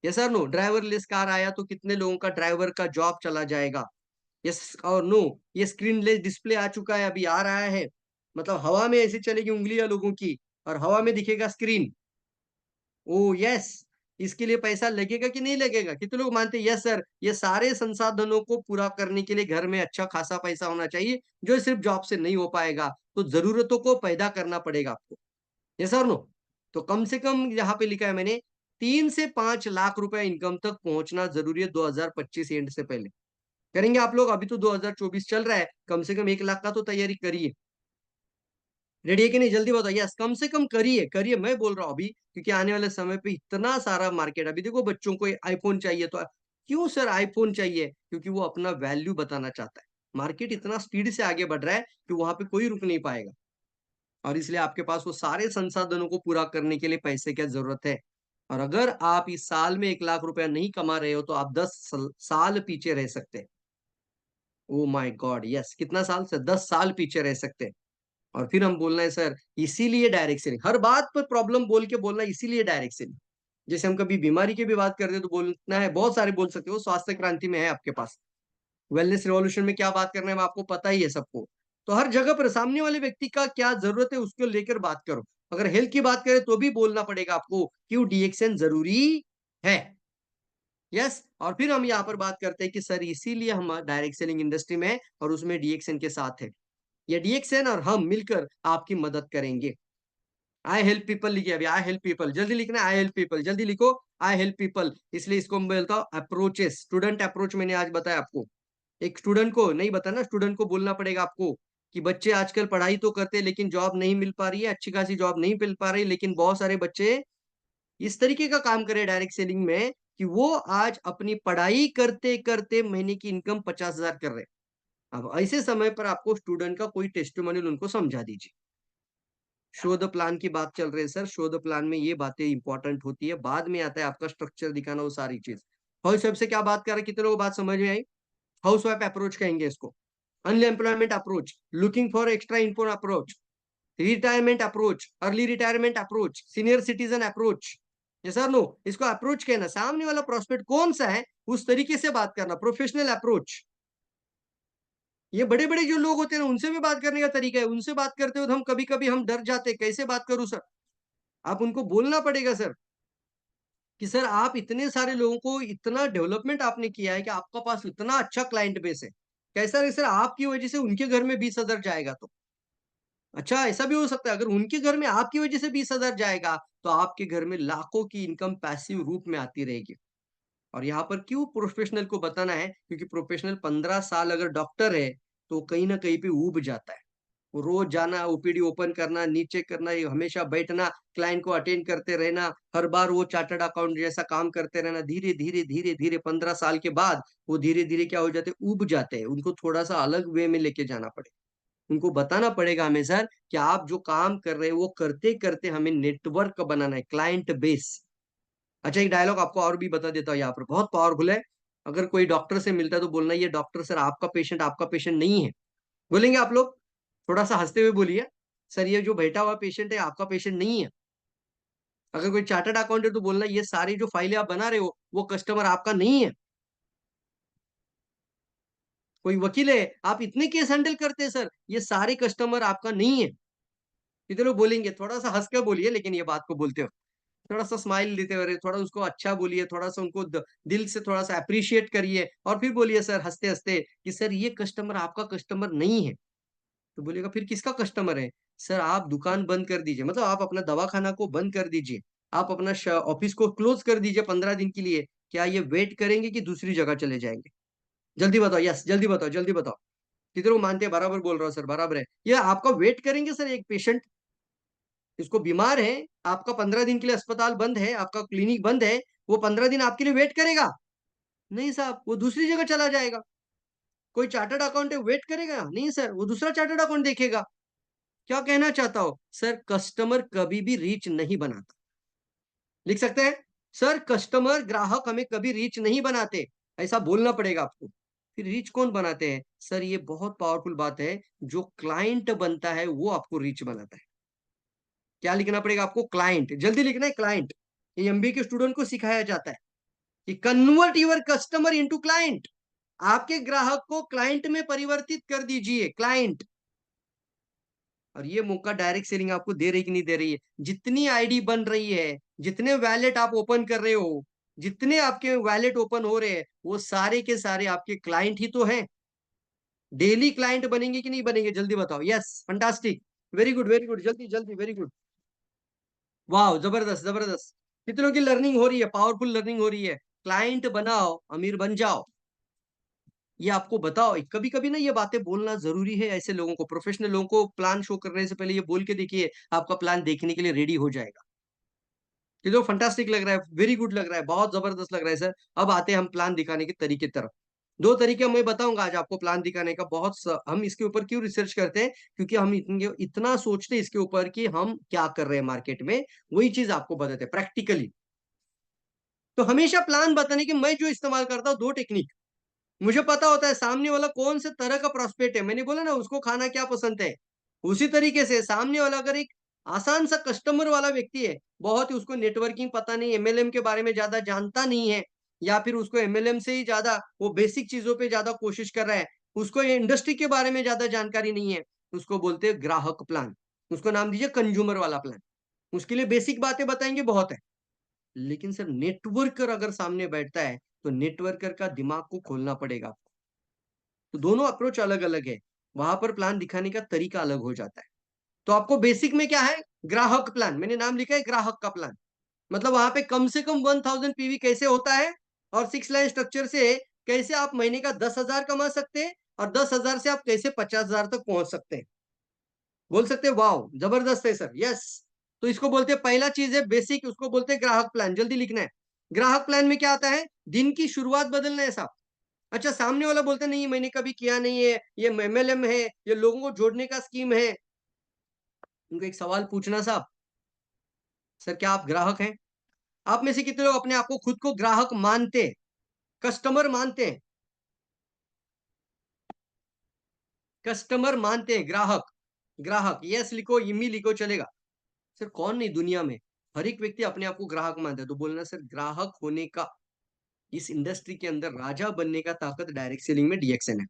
यस और नो? ड्राइवरलेस कार आया तो कितने लोगों का ड्राइवर का जॉब चला जाएगा? यस और नो? ये स्क्रीनलेस डिस्प्ले आ चुका है, अभी आ रहा है। मतलब हवा में ऐसे चलेगी उंगलियां लोगों की, और हवा में दिखेगा स्क्रीन। ओ यस, इसके लिए पैसा लगेगा कि नहीं लगेगा? कितने लोग मानते हैं यस सर, ये सारे संसाधनों को पूरा करने के लिए घर में अच्छा खासा पैसा होना चाहिए, जो सिर्फ जॉब से नहीं हो पाएगा, तो जरूरतों को पैदा करना पड़ेगा आपको। यस और नो? तो कम से कम यहाँ पे लिखा है मैंने, 3 से 5 लाख रुपए इनकम तक पहुंचना जरूरी है 2025 एंड से पहले। करेंगे आप लोग? अभी तो 2024 चल रहा है, कम से कम 1 लाख का तो तैयारी करिए। रेडी है कि नहीं? जल्दी बताओ। यस, कम से कम करिए, करिए, मैं बोल रहा हूँ अभी, क्योंकि आने वाले समय पे इतना सारा मार्केट। अभी देखो बच्चों को आईफोन चाहिए, तो क्यों सर आईफोन चाहिए? क्योंकि वो अपना वैल्यू बताना चाहता है। मार्केट इतना स्पीड से आगे बढ़ रहा है कि वहां पे कोई रुक नहीं पाएगा, और इसलिए आपके पास वो सारे संसाधनों को पूरा करने के लिए पैसे की जरूरत है। और अगर आप इस साल में 1 लाख रुपया नहीं कमा रहे हो, तो आप 10 साल पीछे रह सकते हैं। ओ माय गॉड, यस, कितना साल से? 10 साल पीछे रह सकते हैं। और फिर हम बोलना है सर, इसीलिए डायरेक्ट सेलिंग, हर बात पर प्रॉब्लम बोल के बोलना, इसीलिए डायरेक्ट सेलिंग। जैसे हम कभी बीमारी की भी बात करते हैं तो बोलना है, बहुत सारे बोल सकते हो, स्वास्थ्य क्रांति में है आपके पास। वेलनेस रिवॉल्यूशन में क्या बात करना है आपको पता ही है सबको। तो हर जगह पर सामने वाले व्यक्ति का क्या जरूरत है उसको लेकर बात करो। अगर हेल्थ की बात करें तो भी बोलना पड़ेगा आपको क्यों डीएक्सएन जरूरी है। यस, और फिर हम यहाँ पर बात करते हैं कि सर इसीलिए हम डायरेक्ट सेलिंग इंडस्ट्री में है और उसमें डीएक्सएन के साथ है। ये डीएक्सएन और हम मिलकर आपकी मदद करेंगे। आई हेल्प पीपल लिखिए अभी, आई हेल्प पीपल जल्दी लिखना है, आई हेल्प पीपल जल्दी लिखो, आई हेल्प पीपल। इसलिए इसको मैं बोलता हूँ अप्रोचेस, स्टूडेंट अप्रोच मैंने आज बताया आपको। एक स्टूडेंट को नहीं बताना, स्टूडेंट को बोलना पड़ेगा आपको कि बच्चे आजकल पढ़ाई तो करते हैं लेकिन जॉब नहीं मिल पा रही है, अच्छी खासी जॉब नहीं मिल पा रही, लेकिन बहुत सारे बच्चे इस तरीके का काम करे डायरेक्ट सेलिंग में कि वो आज अपनी पढ़ाई करते करते महीने की इनकम 50,000 कर रहे हैं। अब ऐसे समय पर आपको स्टूडेंट का कोई टेस्टिमोनियल उनको समझा दीजिए। शो द प्लान की बात चल रही है सर, शो द प्लान में ये बातें इंपॉर्टेंट होती है, बाद में आता है आपका स्ट्रक्चर दिखाना, वो सारी चीज। हाउस वाइफ से क्या बात कर रहे हैं, कितने लोगों को बात समझ में आई? हाउस वाइफ अप्रोच कहेंगे इसको, unemployment approach, looking for extra income approach, retirement approach, early retirement approach, senior citizen approach. ये सर नो, इसको अप्रोच कहना, सामने वाला प्रोस्पेक्ट कौन सा है उस तरीके से बात करना, प्रोफेशनल अप्रोच। ये बड़े बड़े जो लोग होते हैं उनसे भी बात करने का तरीका है, उनसे बात करते हो तो हम कभी कभी हम डर जाते हैं, कैसे बात करूं सर। आप उनको बोलना पड़ेगा सर कि सर आप इतने सारे लोगों को इतना डेवलपमेंट आपने किया है कि आपका पास इतना अच्छा क्लाइंट बेस है, कैसा है सर आपकी वजह से उनके घर में 20,000 जाएगा तो अच्छा, ऐसा भी हो सकता है अगर उनके घर में आपकी वजह से 20,000 जाएगा तो आपके घर में लाखों की इनकम पैसिव रूप में आती रहेगी। और यहाँ पर क्यों प्रोफेशनल को बताना है, क्योंकि प्रोफेशनल 15 साल अगर डॉक्टर है तो कहीं ना कहीं पे ऊब जाता है। वो रोज जाना, ओपीडी ओपन करना, नीचे करना, ये हमेशा बैठना, क्लाइंट को अटेंड करते रहना, हर बार वो चार्टर्ड अकाउंट जैसा काम करते रहना, धीरे धीरे धीरे धीरे 15 साल के बाद वो धीरे धीरे क्या हो जाते हैं, ऊब जाते हैं। उनको थोड़ा सा अलग वे में लेके जाना पड़ेगा, उनको बताना पड़ेगा हमें सर कि आप जो काम कर रहे हैं वो करते करते हमें नेटवर्क बनाना है, क्लाइंट बेस। अच्छा, एक डायलॉग आपको और भी बता देता हूँ, यहाँ पर बहुत पावरफुल है। अगर कोई डॉक्टर से मिलता है तो बोलना, ये डॉक्टर सर आपका पेशेंट नहीं है। बोलेंगे आप लोग, थोड़ा सा हंसते हुए बोलिए, सर ये जो बैठा हुआ पेशेंट है आपका पेशेंट नहीं है। अगर कोई चार्टर्ड अकाउंटेंट तो बोलना, ये सारी जो फाइलें आप बना रहे हो वो कस्टमर आपका नहीं है। कोई वकील है, आप इतने केस हैंडल करते हैं सर, ये सारे कस्टमर आपका नहीं है। कितने लोग बोलेंगे, थोड़ा सा हंस कर बोलिए लेकिन ये बात को बोलते हो, थोड़ा सा स्माइल देते हुए, थोड़ा उसको अच्छा बोलिए, थोड़ा सा उनको दिल से थोड़ा सा अप्रिशिएट करिए और फिर बोलिए सर हंसते हंसते कि सर ये कस्टमर आपका कस्टमर नहीं है। तो बोलेगा फिर किसका कस्टमर है? सर आप दुकान बंद कर दीजिए, मतलब आप अपना दवाखाना को बंद कर दीजिए, आप अपना ऑफिस को क्लोज कर दीजिए 15 दिन के लिए, क्या ये वेट करेंगे कि दूसरी जगह चले जाएंगे? जल्दी बताओ, यस जल्दी बताओ, जल्दी बताओ। कितने लोग मानते हैं? बराबर बोल रहा हूँ सर, बराबर है। ये आपका वेट करेंगे सर? एक पेशेंट इसको बीमार है, आपका 15 दिन के लिए अस्पताल बंद है, आपका क्लिनिक बंद है, वो 15 दिन आपके लिए वेट करेगा? नहीं साहब, वो दूसरी जगह चला जाएगा। कोई चार्टर्ड अकाउंटेंट वेट करेगा? नहीं सर, वो दूसरा चार्टर्ड अकाउंट देखेगा। क्या कहना चाहता हो सर? कस्टमर कभी भी रीच नहीं बनाता। लिख सकते हैं सर, कस्टमर ग्राहक हमें कभी रीच नहीं बनाते, ऐसा बोलना पड़ेगा आपको। फिर रीच कौन बनाते हैं सर? ये बहुत पावरफुल बात है, जो क्लाइंट बनता है वो आपको रीच बनाता है। क्या लिखना पड़ेगा आपको? क्लाइंट, जल्दी लिखना है क्लाइंट। ये एमबीए के स्टूडेंट को सिखाया जाता है कि convert your customer into client, आपके ग्राहक को क्लाइंट में परिवर्तित कर दीजिए, क्लाइंट। और ये मौका डायरेक्ट सेलिंग आपको दे रही कि नहीं दे रही है? जितनी आईडी बन रही है, जितने वैलेट आप ओपन कर रहे हो, जितने आपके वैलेट ओपन हो रहे हैं, वो सारे के सारे आपके क्लाइंट ही तो हैं। डेली क्लाइंट बनेंगे कि नहीं बनेंगे? जल्दी बताओ। Yes, fantastic, very good very good, जल्दी जल्दी, वेरी गुड, वाह, जबरदस्त जबरदस्त। कितनों की लर्निंग हो रही है, पावरफुल लर्निंग हो रही है। क्लाइंट बनाओ, अमीर बन जाओ। ये आपको बताओ, कभी कभी ना ये बातें बोलना जरूरी है ऐसे लोगों को, प्रोफेशनल लोगों को। प्लान शो करने से पहले ये बोल के देखिए, आपका प्लान देखने के लिए रेडी हो जाएगा। ये तो फंटास्टिक लग रहा है, वेरी गुड लग रहा है, बहुत जबरदस्त लग रहा है सर। अब आते हैं हम प्लान दिखाने के तरीके तरफ। दो तरीके मैं बताऊंगा आज आपको प्लान दिखाने का। हम इसके ऊपर क्यों रिसर्च करते हैं? क्योंकि हम इतना सोचते हैं इसके ऊपर कि हम क्या कर रहे हैं मार्केट में, वही चीज आपको बताते हैं प्रैक्टिकली। तो हमेशा प्लान बताने की मैं जो इस्तेमाल करता हूँ, दो टेक्निक। मुझे पता होता है सामने वाला कौन से तरह का प्रोस्पेक्ट है, मैंने बोला ना उसको खाना क्या पसंद है। उसी तरीके से सामने वाला अगर एक आसान सा कस्टमर वाला व्यक्ति है, बहुत ही उसको नेटवर्किंग पता नहीं, एमएलएम के बारे में ज्यादा जानता नहीं है, या फिर उसको एमएलएम से ही ज्यादा वो बेसिक चीजों पे ज्यादा कोशिश कर रहा है, उसको ये इंडस्ट्री के बारे में ज्यादा जानकारी नहीं है, उसको बोलते हैं ग्राहक प्लान। उसको नाम दीजिए कंज्यूमर वाला प्लान। उसके लिए बेसिक बातें बताएंगे बहुत है, लेकिन सर नेटवर्कर अगर सामने बैठता है तो नेटवर्कर का दिमाग को खोलना पड़ेगा। तो दोनों अप्रोच अलग अलग है, वहां पर प्लान दिखाने का तरीका अलग हो जाता है। तो आपको बेसिक में क्या है, ग्राहक प्लान, मैंने नाम लिखा है ग्राहक का प्लान। मतलब वहां पे कम से कम 1000 पीवी कैसे होता है, और 6 लाइन स्ट्रक्चर से कैसे आप महीने का 10,000 कमा सकते हैं, और 10,000 से आप कैसे 50,000 तक पहुंच सकते हैं। बोल सकते हैं वाओ जबरदस्त है सर, यस। तो इसको बोलते हैं, पहला चीज है बेसिक, उसको बोलते हैं ग्राहक प्लान। जल्दी लिखना है। ग्राहक प्लान में क्या आता है, दिन की शुरुआत बदलना है साहब। अच्छा, सामने वाला बोलते नहीं मैंने कभी किया नहीं है, ये एमएलएम है, ये लोगों को जोड़ने का स्कीम है। उनको एक सवाल पूछना साहब, सर क्या आप ग्राहक हैं? आप में से कितने लोग अपने आप को खुद को ग्राहक मानते हैं, कस्टमर मानते हैं? कस्टमर मानते हैं, ग्राहक। ग्राहक यस लिखो, इमी लिखो, चलेगा। सर कौन नहीं, दुनिया में हर एक व्यक्ति अपने आप को ग्राहक मानता है। तो बोलना सर ग्राहक होने का, इस इंडस्ट्री के अंदर राजा बनने का ताकत डायरेक्ट सेलिंग में डीएक्सएन है।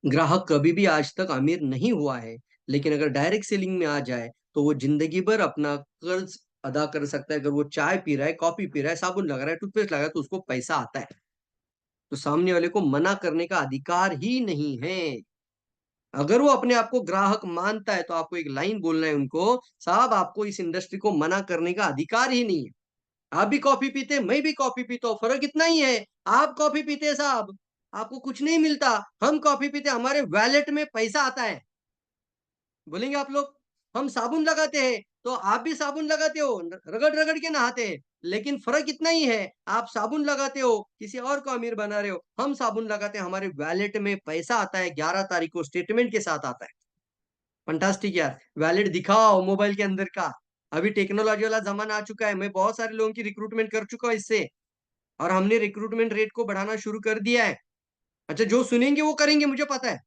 ग्राहक कभी भी आज तक अमीर नहीं हुआ है, लेकिन अगर डायरेक्ट सेलिंग में आ जाए तो वो जिंदगी भर अपना कर्ज अदा कर सकता है। अगर वो चाय पी रहा है, कॉफी पी रहा है, साबुन लगा रहा है, टूथपेस्ट लगा रहा है, तो उसको पैसा आता है। तो सामने वाले को मना करने का अधिकार ही नहीं है। अगर वो अपने आप को ग्राहक मानता है तो आपको एक लाइन बोलना है उनको, साहब आपको इस इंडस्ट्री को मना करने का अधिकार ही नहीं है। आप भी कॉफी पीते हैं, मैं भी कॉफी पीता हूँ, फर्क इतना ही है। आप कॉफी पीते हैं साहब, आपको कुछ नहीं मिलता। हम कॉफी पीते हैं, हमारे वैलेट में पैसा आता है। बोलेंगे आप लोग, हम साबुन लगाते हैं तो आप भी साबुन लगाते हो, रगड़ रगड़ के नहाते हैं, लेकिन फर्क इतना ही है, आप साबुन लगाते हो, किसी और को अमीर बना रहे हो, हम साबुन लगाते हैं, हमारे वैलेट में पैसा आता है, 11 तारीख को स्टेटमेंट के साथ आता है। फंटास्टिक यार, वैलेट दिखाओ मोबाइल के अंदर का। अभी टेक्नोलॉजी वाला जमाना आ चुका है, मैं बहुत सारे लोगों की रिक्रूटमेंट कर चुका हूं इससे, और हमने रिक्रूटमेंट रेट को बढ़ाना शुरू कर दिया है। अच्छा, जो सुनेंगे वो करेंगे, मुझे पता है।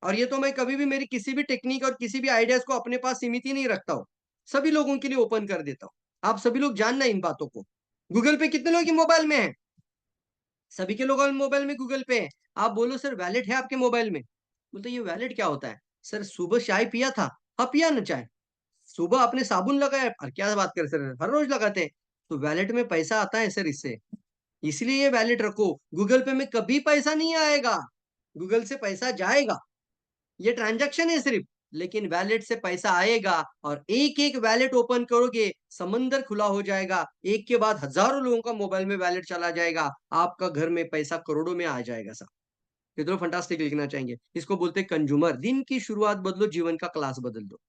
और ये तो मैं कभी भी मेरी किसी भी टेक्निक और किसी भी आइडियाज को अपने पास सीमित ही नहीं रखता हूँ, सभी लोगों के लिए ओपन कर देता हूँ। आप सभी लोग जानना इन बातों को। गूगल पे कितने लोगों के मोबाइल में है? सभी के लोगों के मोबाइल में गूगल पे है। आप बोलो सर वैलेट है आपके मोबाइल में? बोलते ये वैलेट क्या होता है? सर सुबह चाय पिया था, हाँ पिया ना चाय, सुबह आपने साबुन लगाया, और क्या बात कर सर, हर रोज लगाते हैं, तो वैलेट में पैसा आता है सर इससे। इसलिए ये वैलेट रखो। गूगल पे में कभी पैसा नहीं आएगा, गूगल से पैसा जाएगा, ये ट्रांजैक्शन है सिर्फ, लेकिन वैलेट से पैसा आएगा। और एक एक वैलेट ओपन करोगे, समंदर खुला हो जाएगा, एक के बाद हजारों लोगों का मोबाइल में वैलेट चला जाएगा, आपका घर में पैसा करोड़ों में आ जाएगा साहब। ये तो फंटास्टिक लिखना चाहेंगे। इसको बोलते हैं कंज्यूमर। दिन की शुरुआत बदलो, जीवन का क्लास बदल दो।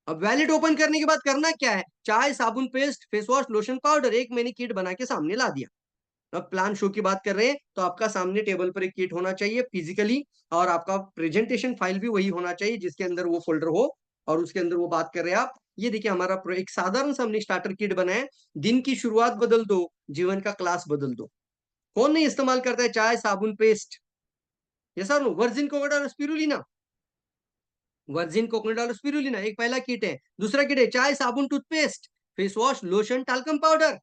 अब वैलेट ओपन करने के बाद करना क्या है, चाय, साबुन, paste, face wash, lotion, powder, एक मैंने किट बना के सामने ला दिया। अब प्लान शो की बात कर रहे हैं तो आपका सामने टेबल पर एक किट होना चाहिए फिजिकली, और आपका प्रेजेंटेशन फाइल भी वही होना चाहिए जिसके अंदर वो फोल्डर हो, और उसके अंदर वो बात कर रहे हैं आप। ये देखिए हमारा एक साधारण सा हमने स्टार्टर किट बनाया है। दिन की शुरुआत बदल दो, जीवन का क्लास बदल दो। कौन नहीं इस्तेमाल करता है चाय, साबुन, पेस्ट? ये सर वर्जिन कोकोनट और स्पिरुलिना, वर्जिन कोकोनट और स्पिरुलिना एक पहला किट है। दूसरा किट है चाय, साबुन, toothpaste, face wash, lotion, talcum powder,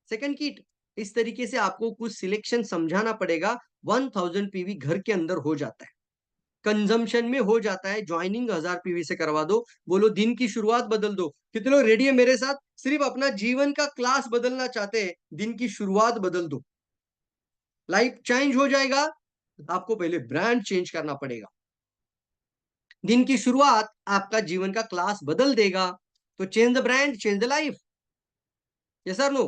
second kit. इस तरीके से आपको कुछ सिलेक्शन समझाना पड़ेगा। 1000 पीवी घर के अंदर हो जाता है, कंजम्पशन में हो जाता है। ज्वाइनिंग 1000 पीवी से करवा दो। बोलो दिन की शुरुआत बदल दो। कितने लोग रेडी है मेरे साथ? सिर्फ अपना जीवन का क्लास बदलना चाहते हैं, दिन की शुरुआत बदल दो, लाइफ चेंज हो जाएगा। आपको पहले ब्रांड चेंज करना पड़ेगा। दिन की शुरुआत आपका जीवन का क्लास बदल देगा। तो change the brand, change the life. Yes sir no.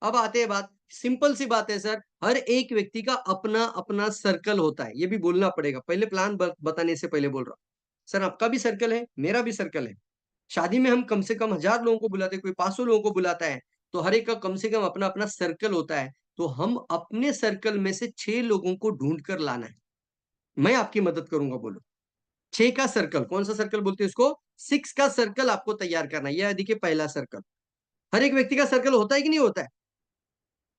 अब आते हैं बात, सिंपल सी बात है सर, हर एक व्यक्ति का अपना अपना सर्कल होता है, ये भी बोलना पड़ेगा। पहले प्लान बताने से पहले बोल रहा हूं सर, आपका भी सर्कल है, मेरा भी सर्कल है। शादी में हम कम से कम 1000 लोगों को बुलाते हैं, कोई 500 लोगों को बुलाता है, तो हर एक का कम से कम अपना अपना सर्कल होता है। तो हम अपने सर्कल में से 6 लोगों को ढूंढ कर लाना है। मैं आपकी मदद करूंगा। बोलो 6 का सर्कल, कौन सा सर्कल बोलते हैं उसको? 6 का सर्कल आपको तैयार करना है। यह देखिए पहला सर्कल। हर एक व्यक्ति का सर्कल होता है कि नहीं होता है?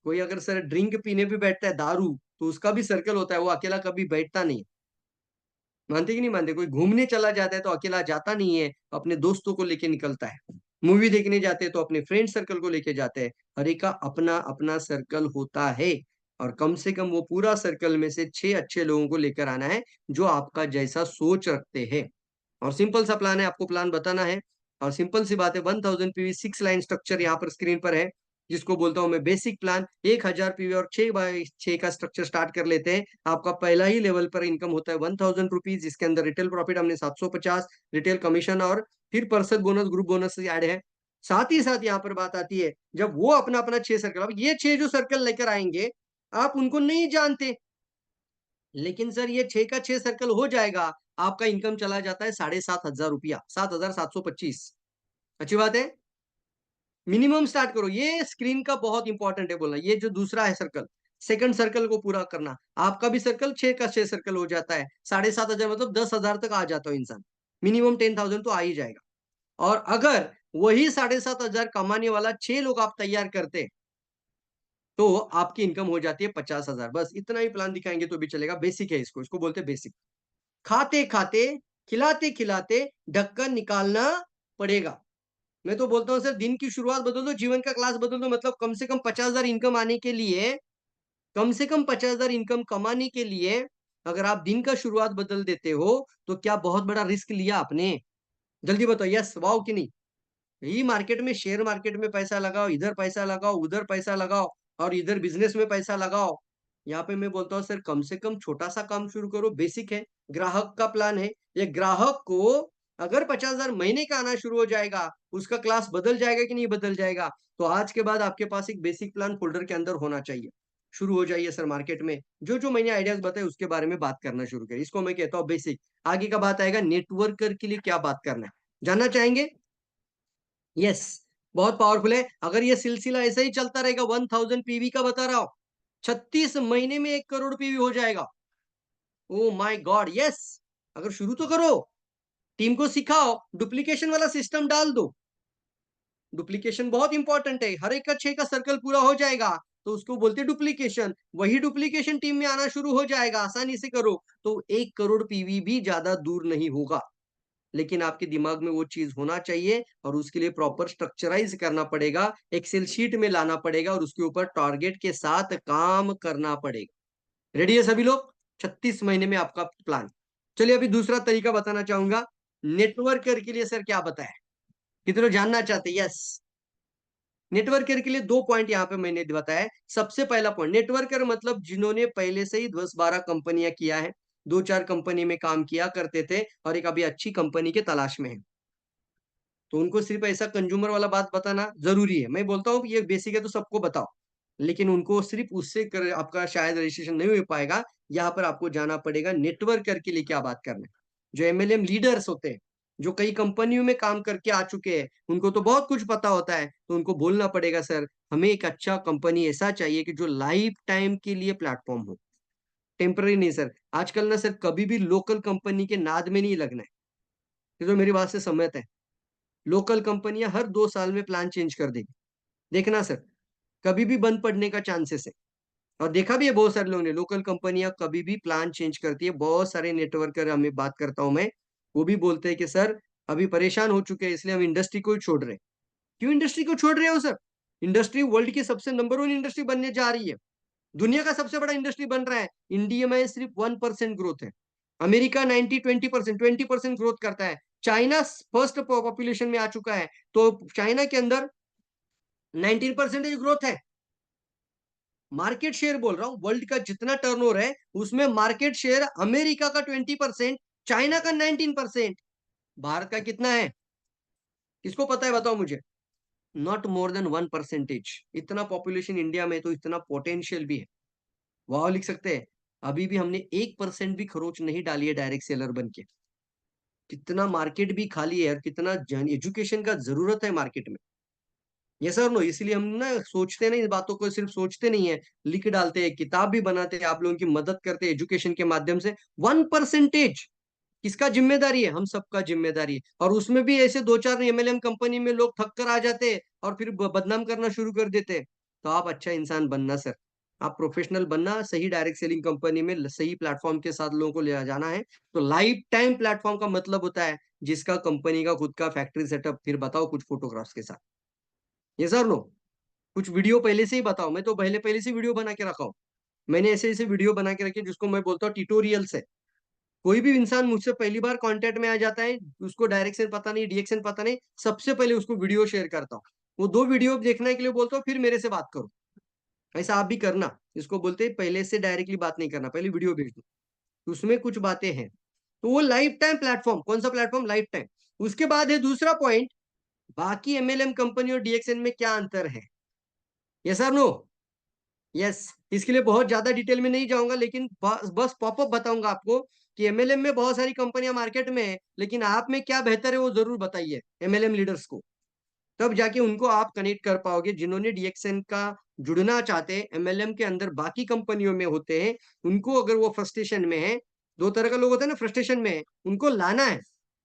कोई अगर सर ड्रिंक पीने भी बैठता है, दारू, तो उसका भी सर्कल होता है, वो अकेला कभी बैठता नहीं। मानते कि नहीं मानते? कोई घूमने चला जाता है तो अकेला जाता नहीं है, अपने दोस्तों को लेके निकलता है। मूवी देखने जाते हैं तो अपने फ्रेंड सर्कल को लेके जाते हैं। हर एक का अपना अपना सर्कल होता है, और कम से कम वो पूरा सर्कल में से 6 अच्छे लोगों को लेकर आना है जो आपका जैसा सोच रखते हैं। और सिंपल सा प्लान है, आपको प्लान बताना है। और सिंपल सी बात है, 1000 पीवी 6 लाइन स्ट्रक्चर यहाँ पर स्क्रीन पर है, जिसको बोलता हूं मैं बेसिक प्लान। 1000 पीवी और 6x6 का स्ट्रक्चर स्टार्ट कर लेते हैं। आपका पहला ही लेवल पर इनकम होता है 1000 रुपीज, जिसके अंदर रिटेल प्रॉफिट हमने 750, रिटेल कमीशन और फिर person bonus, group bonus add है। साथ ही साथ यहाँ पर बात आती है, जब वो अपना अपना 6 सर्कल, अब ये 6 जो सर्कल लेकर आएंगे आप उनको नहीं जानते, लेकिन सर ये 6 का 6 सर्कल हो जाएगा, आपका इनकम चला जाता है 7,500 रुपया, 7,725। अच्छी बात है। मिनिमम स्टार्ट करो, ये स्क्रीन का बहुत इंपॉर्टेंट है बोलना। ये जो दूसरा है सर्कल, सेकंड सर्कल को पूरा करना। आपका भी सर्कल 6 का 6 सर्कल हो जाता है, 7,500 मतलब 10,000 तक आ जाता है इंसान। मिनिमम 10,000 तो आ ही जाएगा। और अगर वही 7,500 कमाने वाला 6 लोग आप तैयार करते, तो आपकी इनकम हो जाती है 50,000। बस इतना ही प्लान दिखाएंगे तो भी चलेगा। बेसिक है, इसको इसको बोलते हैं बेसिक। खाते खाते, खिलाते खिलाते ढक्कन निकालना पड़ेगा। मैं तो बोलता हूँ सर, दिन की शुरुआत बदल दो, जीवन का क्लास बदल दो। मतलब कम से कम 50,000 इनकम आने के लिए, कम से कम 50,000 इनकम कमाने के लिए अगर आप दिन का शुरुआत बदल देते हो, तो क्या बहुत बड़ा रिस्क लिया आपने? जल्दी बताओ, यस वाओ कि नहीं? यही मार्केट में, शेयर मार्केट में पैसा लगाओ, इधर पैसा लगाओ, उधर पैसा लगाओ, और इधर बिजनेस में पैसा लगाओ। यहाँ पे मैं बोलता हूँ सर, कम से कम छोटा सा काम शुरू करो। बेसिक है, ग्राहक का प्लान है। ये ग्राहक को अगर 50,000 महीने का आना शुरू हो जाएगा, उसका क्लास बदल जाएगा कि नहीं बदल जाएगा? तो आज के बाद आपके पास एक बेसिक प्लान फोल्डर के अंदर होना चाहिए। शुरू हो जाइए सर, मार्केट में जो जो मैंने आइडियाज बताए उसके बारे में बात करना शुरू करें। इसको मैं कहता हूँ बेसिक। आगे का बात आएगा नेटवर्कर के लिए क्या बात करना है, जानना चाहेंगे? यस, बहुत पावरफुल है। अगर ये सिलसिला ऐसा ही चलता रहेगा, 1000 पीवी का बता रहा हूं, 36 महीने में 1 करोड़ पीवी हो जाएगा। Oh my God, yes. अगर शुरू तो करो, टीम को सिखाओ, डुप्लीकेशन वाला सिस्टम डाल दो। डुप्लीकेशन बहुत इंपॉर्टेंट है। हर एक का 6 का सर्कल पूरा हो जाएगा तो उसको बोलते हैं डुप्लीकेशन। वही डुप्लीकेशन टीम में आना शुरू हो जाएगा, आसानी से करो तो 1 करोड़ पीवी भी ज्यादा दूर नहीं होगा। लेकिन आपके दिमाग में वो चीज होना चाहिए, और उसके लिए प्रॉपर स्ट्रक्चराइज करना पड़ेगा, एक्सेल शीट में लाना पड़ेगा, और उसके ऊपर टारगेट के साथ काम करना पड़ेगा। रेडी है सभी लोग? 36 महीने में आपका प्लान। चलिए अभी दूसरा तरीका बताना चाहूंगा, नेटवर्कर के लिए सर क्या बताया, कितने लोग जानना चाहते हैं? यस, नेटवर्कर के लिए 2 पॉइंट यहाँ पे मैंने बताया। सबसे पहला पॉइंट, नेटवर्कर मतलब जिन्होंने पहले से ही 10-12 कंपनियां किया है, 2-4 कंपनी में काम किया करते थे और एक अभी अच्छी कंपनी के तलाश में है, तो उनको सिर्फ ऐसा कंज्यूमर वाला बात बताना जरूरी है। मैं बोलता हूँ ये बेसिक है तो सबको बताओ, लेकिन उनको सिर्फ उससे आपका शायद रजिस्ट्रेशन नहीं हो पाएगा। यहाँ पर आपको जाना पड़ेगा नेटवर्कर के लिए क्या बात करना है। जो एमएलएम लीडर्स होते हैं, जो कई कंपनियों में काम करके आ चुके हैं, उनको तो बहुत कुछ पता होता है, तो उनको बोलना पड़ेगा सर हमें एक अच्छा कंपनी ऐसा चाहिए कि जो लाइफ टाइम के लिए प्लेटफॉर्म हो, टेम्पररी नहीं सर। आजकल ना सर कभी भी लोकल कंपनी के नाद में नहीं लगना है, ये तो मेरी बात से सहमत है। लोकल कंपनियां हर 2 साल में प्लान चेंज कर देगी, देखना सर, कभी भी बंद पड़ने का चांसेस है। और देखा भी है बहुत सारे लोगों ने, लोकल कंपनियां कभी भी प्लान चेंज करती है। बहुत सारे नेटवर्कर हमें बात करता हूं मैं, वो भी बोलते हैं कि सर अभी परेशान हो चुके हैं इसलिए हम इंडस्ट्री को ही छोड़ रहे हैं। क्यों इंडस्ट्री को छोड़ रहे हो सर? इंडस्ट्री वर्ल्ड की सबसे नंबर 1 इंडस्ट्री बनने जा रही है, दुनिया का सबसे बड़ा इंडस्ट्री बन रहा है। इंडिया में सिर्फ 1% ग्रोथ है, अमेरिका 20% ग्रोथ करता है, चाइना फर्स्ट पॉपुलेशन में आ चुका है, तो चाइना के अंदर 19% ग्रोथ है। मार्केट शेयर बोल रहा हूं, वर्ल्ड का जितना टर्नओवर है उसमें मार्केट शेयर अमेरिका का 20%, चाइना का 19%, भारत का कितना है किसको पता है बताओ मुझे? Not more than 1%। इतना पॉपुलेशन इंडिया में, तो इतना पोटेंशियल भी है, वाह लिख सकते हैं। अभी भी हमने 1% भी खरोच नहीं डाली है डायरेक्ट सेलर बन के। कितना मार्केट भी खाली है और कितना एजुकेशन का जरूरत है मार्केट में। ये सर नो, इसलिए हम ना सोचते नहीं, इस बातों को सिर्फ सोचते नहीं है, लिख डालते हैं, किताब भी बनाते हैं, आप लोगों की मदद करते हैं एजुकेशन के माध्यम से। 1% किसका जिम्मेदारी है? हम सबका जिम्मेदारी है। और उसमें भी ऐसे 2-4 एमएलएम कंपनी में लोग थक कर आ जाते हैं और फिर बदनाम करना शुरू कर देते हैं। तो आप अच्छा इंसान बनना सर, आप प्रोफेशनल बनना, सही डायरेक्ट सेलिंग कंपनी में सही प्लेटफॉर्म के साथ लोगों को ले जाना है। तो लाइफ टाइम प्लेटफॉर्म का मतलब होता है जिसका कंपनी का खुद का फैक्ट्री सेटअप। फिर बताओ कुछ फोटोग्राफ्स के साथ, ये सर नो कुछ वीडियो पहले से ही बताओ। मैं तो पहले पहले से वीडियो बना के रखा हूँ। मैंने ऐसे ऐसे वीडियो बना के रखे जिसको मैं बोलता हूँ ट्यूटोरियल्स है। कोई भी इंसान मुझसे पहली बार कांटेक्ट में आ जाता है, उसको डायरेक्शन पता नहीं, डीएक्शन पता नहीं, सबसे पहले उसको वीडियो शेयर करता हूँ। वो 2 वीडियो देखने के लिए बोलता हूँ, फिर मेरे से बात करो। ऐसा आप भी करना। इसको बोलते हैं पहले से डायरेक्टली बात नहीं करना, पहले वीडियो भेज दो, उसमें कुछ बातें हैं। तो वो लाइफ टाइम प्लेटफॉर्म, कौन सा प्लेटफॉर्म? Life time. उसके बाद है दूसरा पॉइंट, बाकी एमएलएम कंपनी और डीएक्सएन में क्या अंतर है? यस और नो? यस। इसके लिए बहुत ज्यादा डिटेल में नहीं जाऊंगा, लेकिन बस पॉपअप बताऊंगा आपको कि एमएलएम में बहुत सारी कंपनियां मार्केट में है, लेकिन आप में क्या बेहतर है वो जरूर बताइए एमएलएम लीडर्स को। तब जाके उनको आप कनेक्ट कर पाओगे। जिन्होंने डीएक्सएन का जुड़ना चाहते हैं, एमएलएम के अंदर बाकी कंपनियों में होते हैं, उनको अगर वो फ्रस्ट्रेशन में है, 2 तरह का लोग होते हैं ना, फ्रस्ट्रेशन में है, उनको लाना है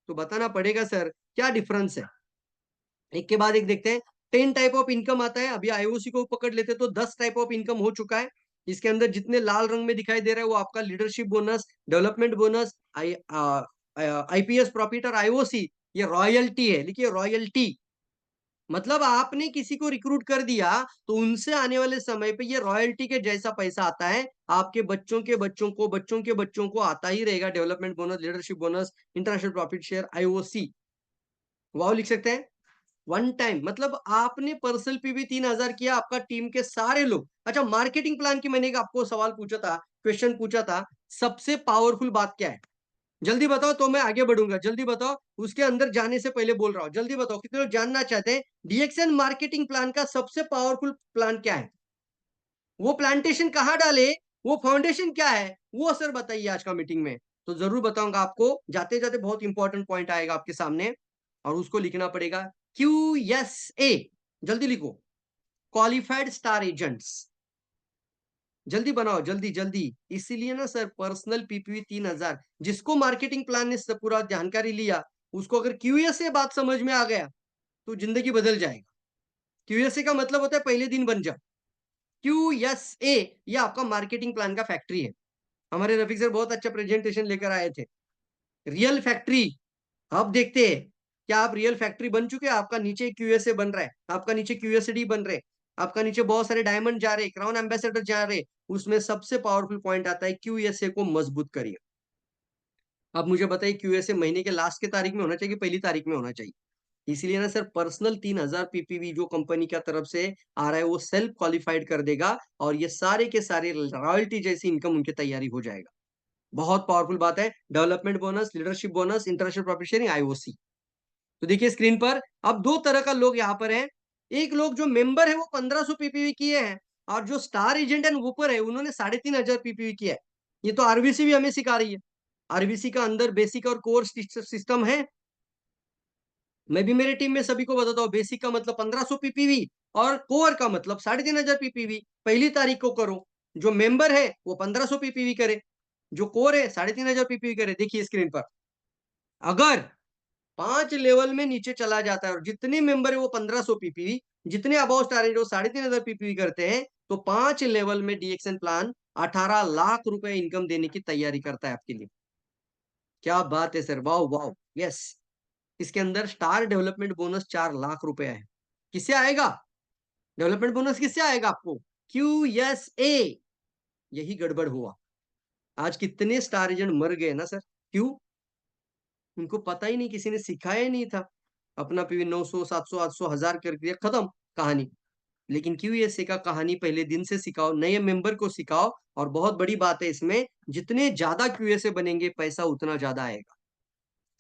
तो बताना पड़ेगा सर क्या डिफरेंस है। एक के बाद एक देखते हैं। 10 टाइप ऑफ इनकम आता है। अभी आईओसी को पकड़ लेते तो 10 टाइप ऑफ इनकम हो चुका है। इसके अंदर जितने लाल रंग में दिखाई दे रहा है वो आपका leadership bonus, development bonus, IPS profit और आईओसी, ये रॉयल्टी है। देखिए रॉयल्टी मतलब आपने किसी को रिक्रूट कर दिया तो उनसे आने वाले समय पे ये रॉयल्टी के जैसा पैसा आता है। आपके बच्चों के बच्चों को, बच्चों के बच्चों को आता ही रहेगा development bonus, leadership bonus, international profit share, IOC. Wow लिख सकते हैं। वन टाइम मतलब आपने पर्सनल पीवी 3,000 किया, आपका टीम के सारे लोग। अच्छा, मार्केटिंग प्लान की मैंने आपको सवाल पूछा था, क्वेश्चन पूछा था, सबसे पावरफुल बात क्या है? जल्दी बताओ तो मैं आगे बढ़ूंगा। जल्दी बताओ, उसके अंदर जाने से पहले बोल रहा हूं, जल्दी बताओ कितने लोग जानना चाहते हैं डीएक्सएन मार्केटिंग प्लान का सबसे पावरफुल प्लान क्या है? वो प्लांटेशन कहाँ डाले, वो फाउंडेशन क्या है, वो सर बताइए आज का मीटिंग में। तो जरूर बताऊंगा आपको। जाते जाते बहुत इंपॉर्टेंट पॉइंट आएगा आपके सामने और उसको लिखना पड़ेगा। QSA, जल्दी लिखो, क्वालिफाइड स्टार एजेंट्स। जल्दी बनाओ, जल्दी जल्दी। इसीलिए ना सर पर्सनल पीपीवी 3,000, जिसको मार्केटिंग प्लान ने सब पूरा जानकारी लिया, उसको अगर QSA बात समझ में आ गया तो जिंदगी बदल जाएगा। QSA का मतलब होता है पहले दिन बन जा। QSA ये आपका मार्केटिंग प्लान का फैक्ट्री है। हमारे रफीक सर बहुत अच्छा प्रेजेंटेशन लेकर आए थे। Real factory. अब देखते हैं क्या आप रियल फैक्ट्री बन चुके हैं। आपका नीचे QSA बन रहा है, आपका नीचे QSD बन रहे, आपका नीचे बहुत सारे डायमंड जा रहे, क्राउन एम्बेसडर जा रहे। उसमें सबसे पावरफुल पॉइंट आता है QSA को मजबूत करिए। अब मुझे बताइए QSA महीने के लास्ट के तारीख में होना चाहिए, पहली तारीख में होना चाहिए? इसीलिए ना सर पर्सनल 3,000 पीपीवी जो कंपनी की तरफ से आ रहा है वो सेल्फ क्वालिफाइड कर देगा और ये सारे के सारे रॉयल्टी जैसी इनकम उनकी तैयारी हो जाएगा। बहुत पावरफुल बात है। Development bonus, leadership bonus, international profit sharing, IOC. तो देखिए स्क्रीन पर अब 2 तरह का लोग यहाँ पर हैं। एक लोग जो मेंबर है वो 1,500 पीपीवी किए हैं और जो स्टार एजेंट है ऊपर है उन्होंने 3,500 पीपीवी किया है। ये तो आरबीसी भी हमें सिखा रही है। आरबीसी का अंदर बेसिक और कोर सिस्टम है। मैं भी मेरे टीम में सभी को बताता हूँ, बेसिक का मतलब 1,500 पीपीवी और कोर का मतलब 3,500 पीपीवी। पहली तारीख को करो। जो मेंबर है वो 1,500 पीपीवी करे, जो कोर है 3,500 पीपीवी करे। देखिए स्क्रीन पर, अगर 5 लेवल में नीचे चला जाता है और जितने मेंबर है वो 1,500 पीपीवी, जितने अबाउ स्टार है वो 3,500 पीपीवी करते हैं, तो 5 लेवल में डीएक्सएन प्लान 18 लाख रुपए इनकम देने की तैयारी करता है आपके लिए। क्या बात है सर, वाओ वाओ, यस। इसके अंदर स्टार डेवलपमेंट बोनस 4 लाख रुपए है। किससे आएगा डेवलपमेंट बोनस? किससे आएगा आपको? QSA। यही गड़बड़ हुआ। आज कितने स्टार एजेंट मर गए ना सर, क्यों? उनको पता ही नहीं, किसी ने सिखाया ही नहीं था। अपना पीवी 900, 700, 800, 1000 कर दिया, खत्म कहानी। लेकिन QSA का कहानी पहले दिन से सिखाओ, नए मेंबर को सिखाओ। और बहुत बड़ी बात है इसमें, जितने ज्यादा QSA बनेंगे पैसा उतना ज्यादा आएगा।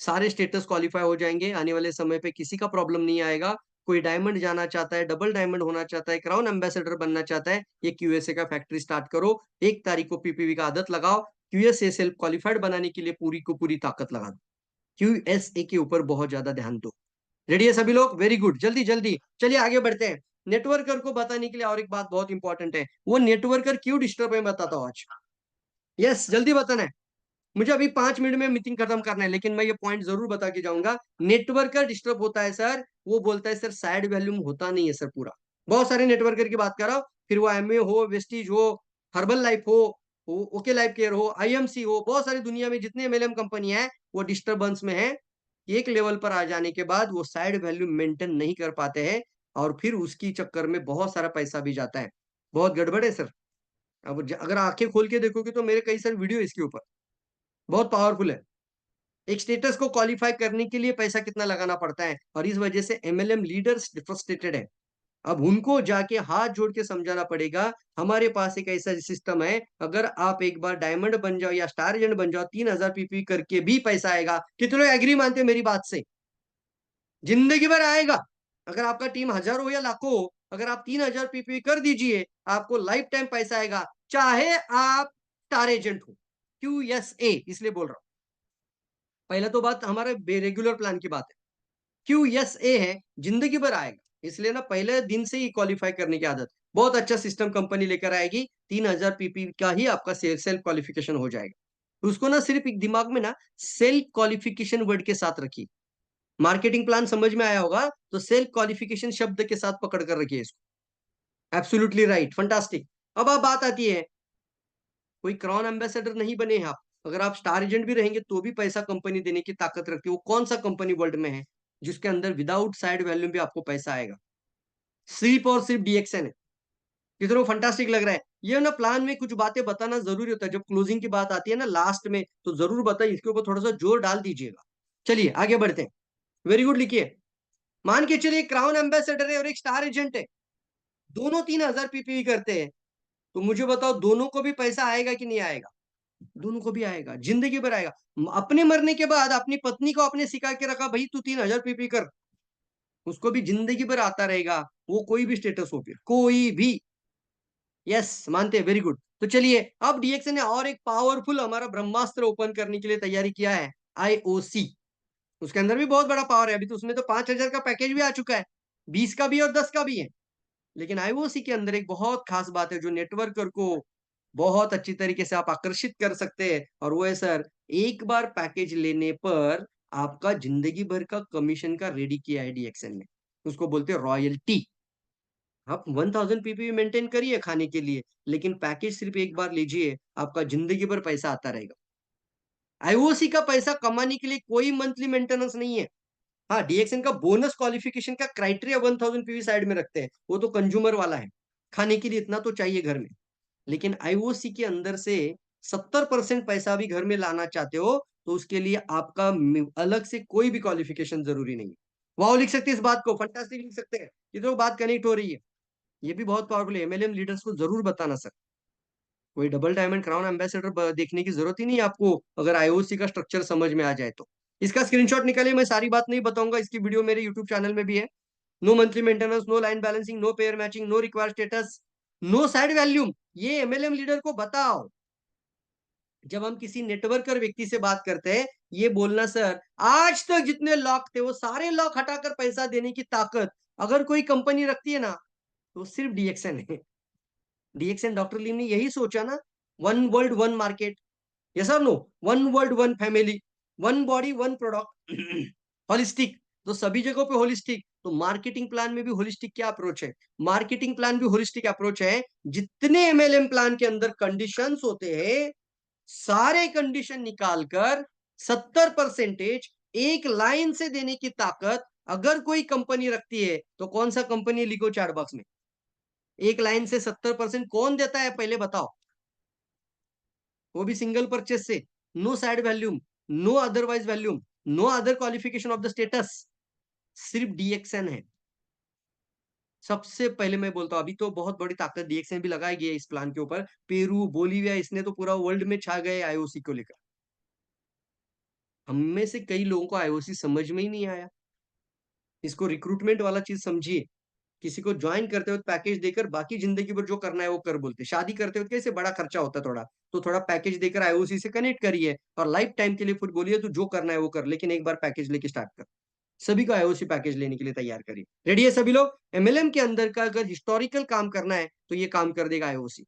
सारे स्टेटस क्वालिफाई हो जाएंगे आने वाले समय पे, किसी का प्रॉब्लम नहीं आएगा। कोई डायमंड जाना चाहता है, डबल डायमंड होना चाहता है, क्राउन एम्बेसडर बनना चाहता है, ये QSA का फैक्ट्री स्टार्ट करो। 1 तारीख को पीपीवी का आदत लगाओ। QSA सेल्फ क्वालिफाइड बनाने के लिए पूरी को पूरी ताकत लगा दो। QSA के ऊपर बहुत ज्यादा ध्यान दो। रेडी है सभी लोग? वेरी गुड, जल्दी जल्दी चलिए आगे बढ़ते हैं। नेटवर्कर को बताने के लिए और एक बात बहुत इंपॉर्टेंट है, वो नेटवर्कर क्यों डिस्टर्ब है बताता हूँ आज। यस, जल्दी बताना है मुझे। अभी 5 मिनट में मीटिंग खत्म करना है, लेकिन मैं ये पॉइंट जरूर बता के जाऊंगा। नेटवर्कर डिस्टर्ब होता है सर, वो बोलता है सर साइड वॉल्यूम होता नहीं है सर पूरा। बहुत सारे नेटवर्कर की बात कर रहा हूं, फिर वो एमए हो, वेस्टीज हो, हर्बल लाइफ हो, ओके लाइफ केयर हो, आईएमसी हो, बहुत सारी दुनिया में जितने एमएलएम कंपनी है वो डिस्टर्बेंस में है। एक लेवल पर आ जाने के बाद वो साइड वैल्यू मेंटेन नहीं कर पाते हैं और फिर उसकी चक्कर में बहुत सारा पैसा भी जाता है। बहुत गड़बड़ है सर। अब अगर आंखें खोल के देखोगे तो मेरे कई सारे वीडियो इसके ऊपर, बहुत पावरफुल है। एक स्टेटस को क्वालिफाई करने के लिए पैसा कितना लगाना पड़ता है और इस वजह से एमएलएम लीडर्स फ्रस्ट्रेटेड है। अब उनको जाके हाथ जोड़ के समझाना पड़ेगा, हमारे पास एक ऐसा सिस्टम है, अगर आप एक बार डायमंड बन जाओ या स्टार एजेंट बन जाओ 3000 पीपी करके भी पैसा आएगा। कितने लोग एग्री मानते हैं मेरी बात से? जिंदगी भर आएगा। अगर आपका टीम हजारों हो या लाखों हो, अगर आप 3000 पीपी कर दीजिए, आपको लाइफ टाइम पैसा आएगा, चाहे आप स्टार एजेंट हो। QSA इसलिए बोल रहा हूं। पहला तो बात हमारे रेगुलर प्लान की बात है। QSA है, जिंदगी भर आएगा, इसलिए ना पहले दिन से ही क्वालिफाई करने की आदत। बहुत अच्छा सिस्टम कंपनी लेकर आएगी, 3000 पीपी का ही आपका सेल्फ क्वालिफिकेशन हो जाएगा। तो उसको ना सिर्फ एक दिमाग में ना सेल्फ क्वालिफिकेशन वर्ड के साथ रखिए। मार्केटिंग प्लान समझ में आया होगा तो सेल्फ क्वालिफिकेशन शब्द के साथ पकड़ कर रखिए इसको। Absolutely right, fantastic. अब बात आती है, कोई क्राउन एम्बेसडर नहीं बने हैं आप, अगर आप स्टार एजेंट भी रहेंगे तो भी पैसा कंपनी देने की ताकत रखती है। वो कौन सा कंपनी वर्ल्ड में है जिसके अंदर विदाउट साइड वैल्यू भी आपको पैसा आएगा? सिर्फ और सिर्फ DXN है। कितना फंटास्टिक लग रहा है। ये ना प्लान में कुछ बातें बताना जरूरी होता है, जब क्लोजिंग की बात आती है ना लास्ट में, तो जरूर बताइए, इसके ऊपर थोड़ा सा जोर डाल दीजिएगा। चलिए आगे बढ़ते हैं। वेरी गुड, लिखिए। मान के चलिए क्राउन एम्बेसडर है और एक स्टार एजेंट है, दोनों 3000 पीपी करते हैं, तो मुझे बताओ दोनों को भी पैसा आएगा कि नहीं आएगा? दोनों को भी आएगा, जिंदगी भर आएगा। अपने मरने के बाद अपनी पत्नी को आपने सिखा के रखा, भाई तू 3000 पीपी कर, उसको भी जिंदगी भर आता रहेगा, वो कोई भी स्टेटस हो, फिर कोई भी। यस, मानते हैं, वेरी गुड। तो चलिए अब DXN ने और एक पावरफुल हमारा ब्रह्मास्त्र ओपन करने के लिए तैयारी किया है, IOC। उसके अंदर भी बहुत बड़ा पावर है। अभी तो उसमें तो 5000 का पैकेज भी आ चुका है, 20 का भी और 10 का भी है। लेकिन IOC के अंदर एक बहुत खास बात है जो नेटवर्कर को बहुत अच्छी तरीके से आप आकर्षित कर सकते हैं, और वो है सर, एक बार पैकेज लेने पर आपका जिंदगी भर का कमीशन का रेडी किया है DXN ने। उसको बोलते हैं रॉयल्टी। आप 1000 पीपी मेंटेन करिए खाने के लिए, लेकिन पैकेज सिर्फ एक बार लीजिए, आपका जिंदगी भर पैसा आता रहेगा। IOC का पैसा कमाने के लिए कोई मंथली मेंटेनेंस नहीं है। हाँ, DXN का बोनस क्वालिफिकेशन का क्राइटेरिया 1000 पीवी साइड में रखते हैं, वो तो कंज्यूमर वाला है, खाने के लिए इतना तो चाहिए घर में। लेकिन IOC के अंदर से 70% पैसा भी घर में लाना चाहते हो तो उसके लिए आपका अलग से कोई भी क्वालिफिकेशन जरूरी नहीं है। वाह, लिख सकते हैं इस बात को, फंटास्टिक लिख सकते हैं। ये तो बात कनेक्ट हो रही है, ये भी बहुत पावरफुल है। MLM लीडर्स को जरूर बताना सर, कोई डबल डायमंड क्राउन एम्बेसडर देखने की जरूरत ही नहीं है आपको, अगर IOC का स्ट्रक्चर समझ में आ जाए तो। इसका स्क्रीनशॉट निकालिए, मैं सारी बात नहीं बताऊंगा, इसकी वीडियो मेरे यूट्यूब चैनल में भी है। No monthly maintenance, no line balancing, no pair matching, no required status, no side volume. ये MLM लीडर को बताओ। जब हम किसी नेटवर्कर व्यक्ति से बात करते हैं, ये बोलना, सर आज तक जितने लॉक थे वो सारे लॉक हटाकर पैसा देने की ताकत अगर कोई कंपनी रखती है ना तो सिर्फ DXN है। DXN, डॉक्टर लीम ने यही सोचा ना, one world one market, yes और no, one world one family, one body one product, holistic. तो सभी जगहों पे होलिस्टिक, तो मार्केटिंग प्लान में भी होलिस्टिक क्या अप्रोच है? मार्केटिंग प्लान भी होलिस्टिक अप्रोच है। जितने MLM प्लान के अंदर कंडीशंस होते हैं, सारे कंडीशन निकालकर 70% एक लाइन से देने की ताकत अगर कोई कंपनी रखती है तो कौन सा कंपनी, लिखो चैट बॉक्स में। एक लाइन से 70% कौन देता है पहले बताओ? वो भी सिंगल परचेस से, no side volume, no otherwise volume, no other qualification of the status, सिर्फ DXN है। सबसे पहले मैं बोलता हूं, अभी तो बहुत बड़ी ताकत DXN भी लगाई गई है इस प्लान के ऊपर। पेरू, बोलीविया, इसने तो पूरा वर्ल्ड में छा गए IOC को लेकर। हम में से कई लोगों को IOC समझ में ही नहीं आया। इसको रिक्रूटमेंट वाला चीज समझिए। किसी को ज्वाइन करते हुए पैकेज देकर बाकी जिंदगी भर जो करना है वो कर बोलते। शादी करते हुए कैसे बड़ा खर्चा होता है थोड़ा, तो थोड़ा पैकेज देकर IOC से कनेक्ट करिए और लाइफ टाइम के लिए फिर बोलिए तू जो करना है वो कर, लेकिन एक बार पैकेज लेके स्टार्ट कर। सभी को IOC पैकेज लेने के लिए तैयार करिए। रेडी है सभी लोग? MLM के अंदर का अगर हिस्टोरिकल काम करना है तो ये काम कर देगा IOC।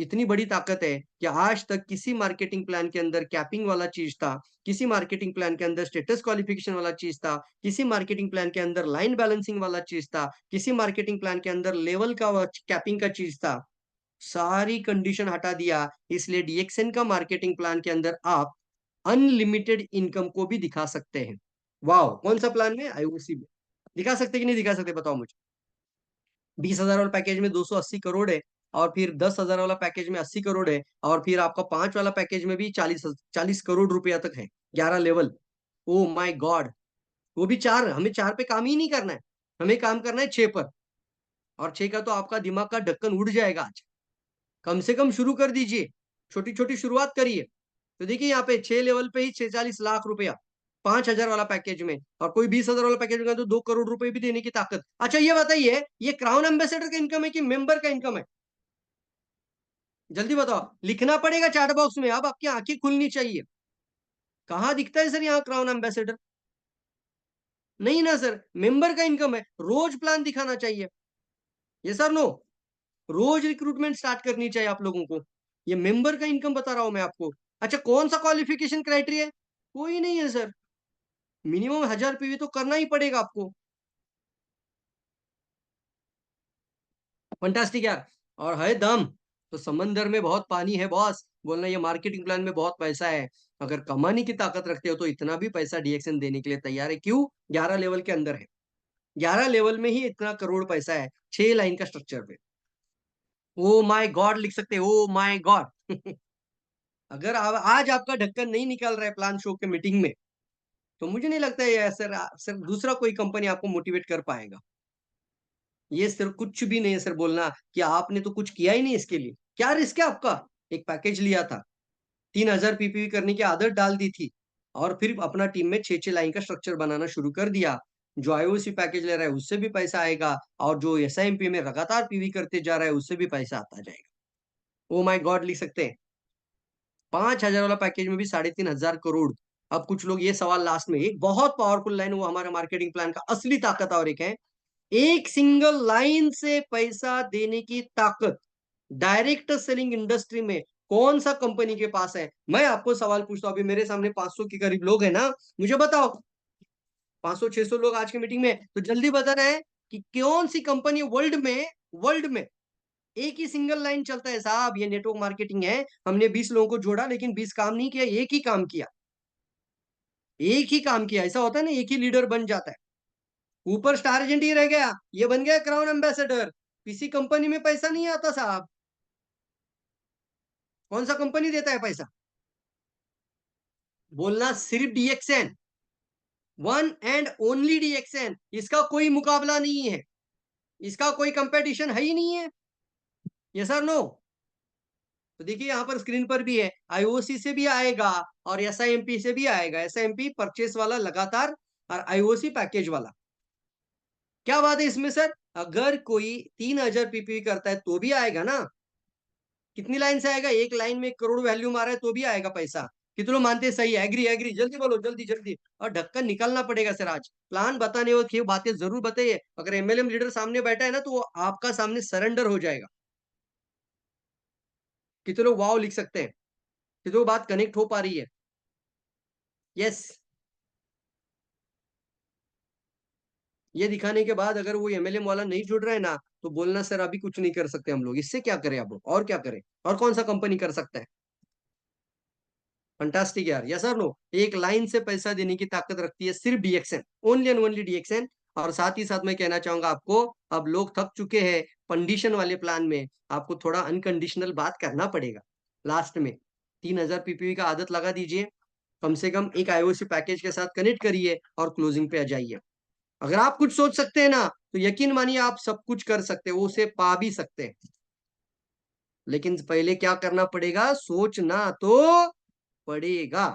इतनी बड़ी ताकत है कि आज तक किसी मार्केटिंग प्लान के अंदर कैपिंग वाला चीज था, किसी मार्केटिंग प्लान के अंदर स्टेटस क्वालिफिकेशन वाला चीज था, किसी मार्केटिंग प्लान के अंदर लाइन बैलेंसिंग वाला चीज था, किसी मार्केटिंग प्लान के अंदर लेवल का कैपिंग का चीज था। सारी कंडीशन हटा दिया, इसलिए डीएक्सएन का मार्केटिंग प्लान के अंदर आप अनलिमिटेड इनकम को भी दिखा सकते हैं। वाह, कौन सा प्लान में? आईओसी में। दिखा सकते कि नहीं दिखा सकते, बताओ मुझे। 20,000 वाला पैकेज में 280 करोड़ है, और फिर 10,000 वाला पैकेज में 80 करोड़ है, और फिर आपका 5 वाला पैकेज में भी 40 करोड़ रुपया तक है, 11 लेवल। Oh my God. वो भी 4, हमें 4 पे काम ही नहीं करना है, हमें काम करना है 6 पर। और 6 का तो आपका दिमाग का ढक्कन उड़ जाएगा आज। कम से कम शुरू कर दीजिए, छोटी छोटी शुरुआत करिए। तो देखिए यहाँ पे 6 लेवल पे ही 46 लाख रुपया 5,000 वाला पैकेज में, और कोई 20,000 वाला पैकेज में तो 2 करोड़ रुपए भी देने की ताकत। अच्छा ये बताइए, ये क्राउन एम्बेसडर का इनकम है कि मेंबर का इनकम है? जल्दी बताओ, लिखना पड़ेगा चैट बॉक्स में, अब आपकी आंखें खुलनी चाहिए। कहाँ दिखता है सर यहाँ क्राउन एम्बेसडर? नहीं ना सर, मेंबर का इनकम है, रोज प्लान दिखाना चाहिए। ये सर नो, रोज रिक्रूटमेंट स्टार्ट करनी चाहिए आप लोगों को। ये मेंबर का इनकम बता रहा हूं मैं आपको। अच्छा कौन सा क्वालिफिकेशन क्राइटेरिया है? कोई नहीं है सर, मिनिमम 1000 पीवी तो करना ही पड़ेगा आपको। फंटास्टिक यार। और है दम तो समंदर में बहुत पानी है बॉस, बोलना ये मार्केटिंग प्लान में बहुत पैसा है। अगर कमाने की ताकत रखते हो तो इतना भी पैसा डीएक्सएन देने के लिए तैयार है। क्यों? 11 लेवल के अंदर है, 11 लेवल में ही इतना करोड़ पैसा है, 6 लाइन का स्ट्रक्चर पे। ओ माय गॉड लिख सकते हैं, ओ माय गॉड। अगर आज आपका ढक्कन नहीं निकल रहा है प्लान शो के मीटिंग में, तो मुझे नहीं लगता है सर सर दूसरा कोई कंपनी आपको मोटिवेट कर पाएगा। ये सर कुछ भी नहीं है सर बोलना कि आपने तो कुछ किया ही नहीं इसके लिए। क्या रिस्क है आपका? एक पैकेज लिया था, 3,000 पीपीवी करने की आदत डाल दी थी, और फिर अपना टीम में 6 लाइन का स्ट्रक्चर बनाना शुरू कर दिया। जो आईओसी पैकेज ले रहा है उससे भी पैसा आएगा, और जो एसआईएमपी में लगातार पीवी करते जा रहा है उससे भी पैसा आता जाएगा। ओ माय गॉड लिख सकते हैं। 5,000 वाला पैकेज में भी 3,500 करोड़। अब कुछ लोग ये सवाल लास्ट में, एक बहुत पावरफुल लाइन, वो हमारे मार्केटिंग प्लान का असली ताकत और एक है, एक सिंगल लाइन से पैसा देने की ताकत डायरेक्ट सेलिंग इंडस्ट्री में कौन सा कंपनी के पास है? मैं आपको सवाल पूछता हूं, अभी मेरे सामने 500 के करीब लोग हैं ना, मुझे बताओ 500-600 लोग आज की मीटिंग में, तो जल्दी बताना है कि कौन सी कंपनी वर्ल्ड में एक ही सिंगल लाइन चलता है साहब, ये नेटवर्क मार्केटिंग है। हमने 20 लोगों को जोड़ा लेकिन 20 काम नहीं किया, एक ही काम किया, एक ही काम किया। ऐसा होता है ना, एक ही लीडर बन जाता है, ऊपर स्टार एजेंट ही रह गया, ये बन गया क्राउन एम्बेसडर। किसी कंपनी में पैसा नहीं आता साहब। कौन सा कंपनी देता है पैसा? बोलना सिर्फ DXN, one and only DXN. इसका कोई मुकाबला नहीं है, इसका कोई कंपटीशन है ही नहीं है। ये सर नो। तो देखिए यहाँ पर स्क्रीन पर भी है, आईओसी से भी आएगा और एसआईएमपी से भी आएगा। एसआईएमपी परचेस वाला लगातार, और आईओसी पैकेज वाला। क्या बात है इसमें सर? अगर कोई 3,000 पीपीवी करता है तो भी आएगा ना। कितनी लाइन से आएगा? एक लाइन में 1 करोड़ वैल्यू मारा है तो भी आएगा पैसा। कितने लोग मानते हैं? सही है, एग्री एग्री, जल्दी बोलो, जल्दी जल्दी। और ढक्कन निकालना पड़ेगा सर आज। प्लान बताने वक्त ये बातें जरूर बताइए। अगर एमएलएम लीडर सामने बैठा है ना, तो वो आपका सामने सरेंडर हो जाएगा। कितने लोग वाव लिख सकते हैं? कितने लोग बात कनेक्ट हो पा रही है? यस। ये दिखाने के बाद अगर वो एमएलएम वाला नहीं जुड़ रहा है ना, तो बोलना सर अभी कुछ नहीं कर सकते हम लोग, इससे क्या करें अब, और क्या करें, और कौन सा कंपनी कर सकता है? फंटास्टिक यार, यस और नो। एक लाइन से पैसा देने की ताकत रखती है सिर्फ DXN, only and only DXN. और साथ ही साथ मैं कहना चाहूंगा आपको, अब लोग थक चुके हैं कंडीशन वाले प्लान में, आपको थोड़ा अनकंडीशनल बात करना पड़ेगा। लास्ट में 3,000 पीपीवी का आदत लगा दीजिए, कम से कम एक आईओसी पैकेज के साथ कनेक्ट करिए और क्लोजिंग पे आ जाइए। अगर आप कुछ सोच सकते हैं ना, तो यकीन मानिए आप सब कुछ कर सकते हैं, उसे पा भी सकते हैं। लेकिन पहले क्या करना पड़ेगा? सोचना तो पड़ेगा।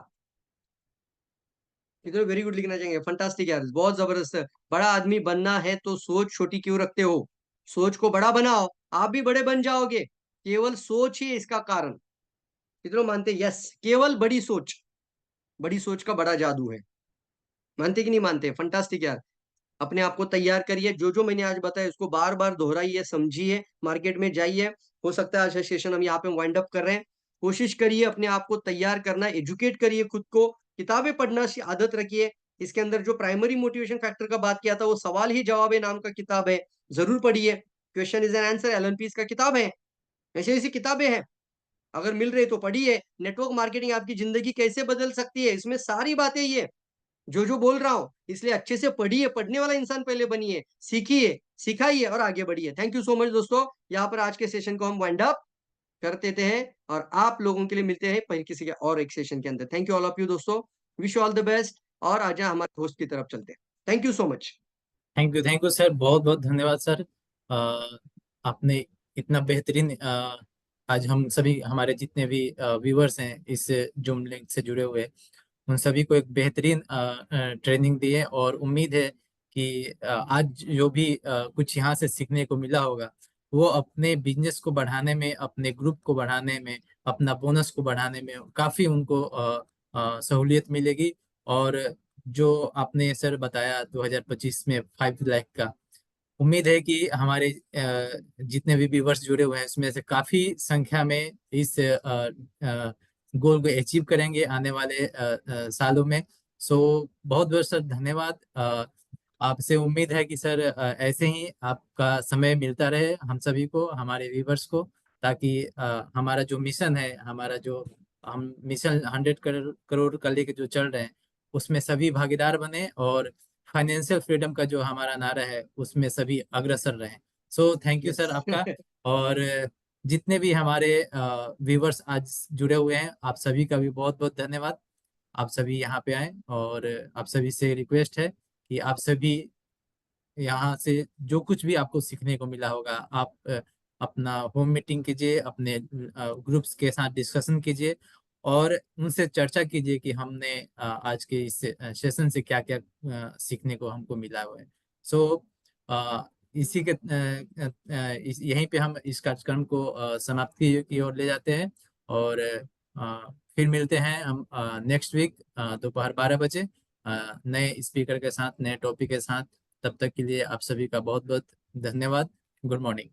इधर वेरी गुड लिखना चाहेंगे, फंटास्टिक यार, बहुत जबरदस्त। बड़ा आदमी बनना है तो सोच छोटी क्यों रखते हो? सोच को बड़ा बनाओ, आप भी बड़े बन जाओगे। केवल सोच ही इसका कारण। कितने लोग मानते? यस, केवल बड़ी सोच का बड़ा जादू है। मानते कि नहीं मानते? फंटास्टिक यार। अपने आप को तैयार करिए, जो जो मैंने आज बताया उसको बार बार दोहराइए, समझिए, मार्केट में जाइए, हो सकता है आज का सेशन हम यहाँ पे वाइंड अप कर रहे हैं। कोशिश करिए अपने आप को तैयार करना, एजुकेट करिए खुद को, किताबें पढ़ना की आदत रखिए। इसके अंदर जो प्राइमरी मोटिवेशन फैक्टर का बात किया था, वो सवाल ही जवाब है नाम का किताब है, जरूर पढ़िए। Question is an answer, Allan Pease का किताब है। ऐसी ऐसी किताबें हैं, अगर मिल रही तो पढ़िए। नेटवर्क मार्केटिंग आपकी जिंदगी कैसे बदल सकती है, इसमें सारी बातें ये जो बोल रहा हूँ, इसलिए अच्छे से पढ़िए, पढ़ने वाला इंसान पहले बनिए, सीखिए, सिखाइए और आगे बढ़िए। थैंक यू सो मच दोस्तों। यहाँ पर आज के सेशन को हम वाइंड अप कर देते हैं और आप लोगों के लिए मिलते हैं फिर किसी के और एक सेशन के अंदर। Thank you all of you दोस्तों, wish you all the best. और आज हमारे होस्ट की तरफ चलते हैं। Thank you so much. Thank you sir, बहुत बहुत धन्यवाद सर। आपने इतना बेहतरीन आज हम सभी हमारे जितने भी व्यूवर्स हैं इस जूम लिंक से जुड़े हुए, उन सभी को एक बेहतरीन ट्रेनिंग दी है। और उम्मीद है कि आज जो भी कुछ यहाँ से सीखने को मिला होगा, वो अपने बिजनेस को बढ़ाने में, अपने ग्रुप को बढ़ाने में, अपना बोनस को बढ़ाने में काफ़ी उनको सहूलियत मिलेगी। और जो आपने सर बताया 2025 में 5 लाख का, उम्मीद है कि हमारे जितने भी व्यूवर्स जुड़े हुए हैं उसमें से काफी संख्या में इस गोल को अचीव करेंगे आने वाले सालों में। सो बहुत बहुत सर धन्यवाद। आपसे उम्मीद है कि सर ऐसे ही आपका समय मिलता रहे हम सभी को, हमारे व्यूवर्स को, ताकि हमारा जो मिशन है, हमारा जो हम मिशन 100 करोड़ का लेके जो चल रहे हैं, उसमें सभी भागीदार बने और फाइनेंशियल फ्रीडम का जो हमारा नारा है उसमें सभी अग्रसर रहें। सो थैंक यू सर आपका। और जितने भी हमारे व्यूवर्स आज जुड़े हुए हैं, आप सभी का भी बहुत बहुत धन्यवाद। आप सभी यहाँ पे आए और आप सभी से रिक्वेस्ट है कि आप सभी यहाँ से जो कुछ भी आपको सीखने को मिला होगा, आप अपना होम मीटिंग कीजिए, अपने ग्रुप्स के साथ डिस्कशन कीजिए और उनसे चर्चा कीजिए कि हमने आज के इस सेशन से क्या क्या सीखने को हमको मिला हुआ है। सो इसी के यहीं पे हम इस कार्यक्रम को समाप्ति की ओर ले जाते हैं। और फिर मिलते हैं हम नेक्स्ट वीक दोपहर 12 बजे नए स्पीकर के साथ, नए टॉपिक के साथ। तब तक के लिए आप सभी का बहुत बहुत धन्यवाद। Good morning.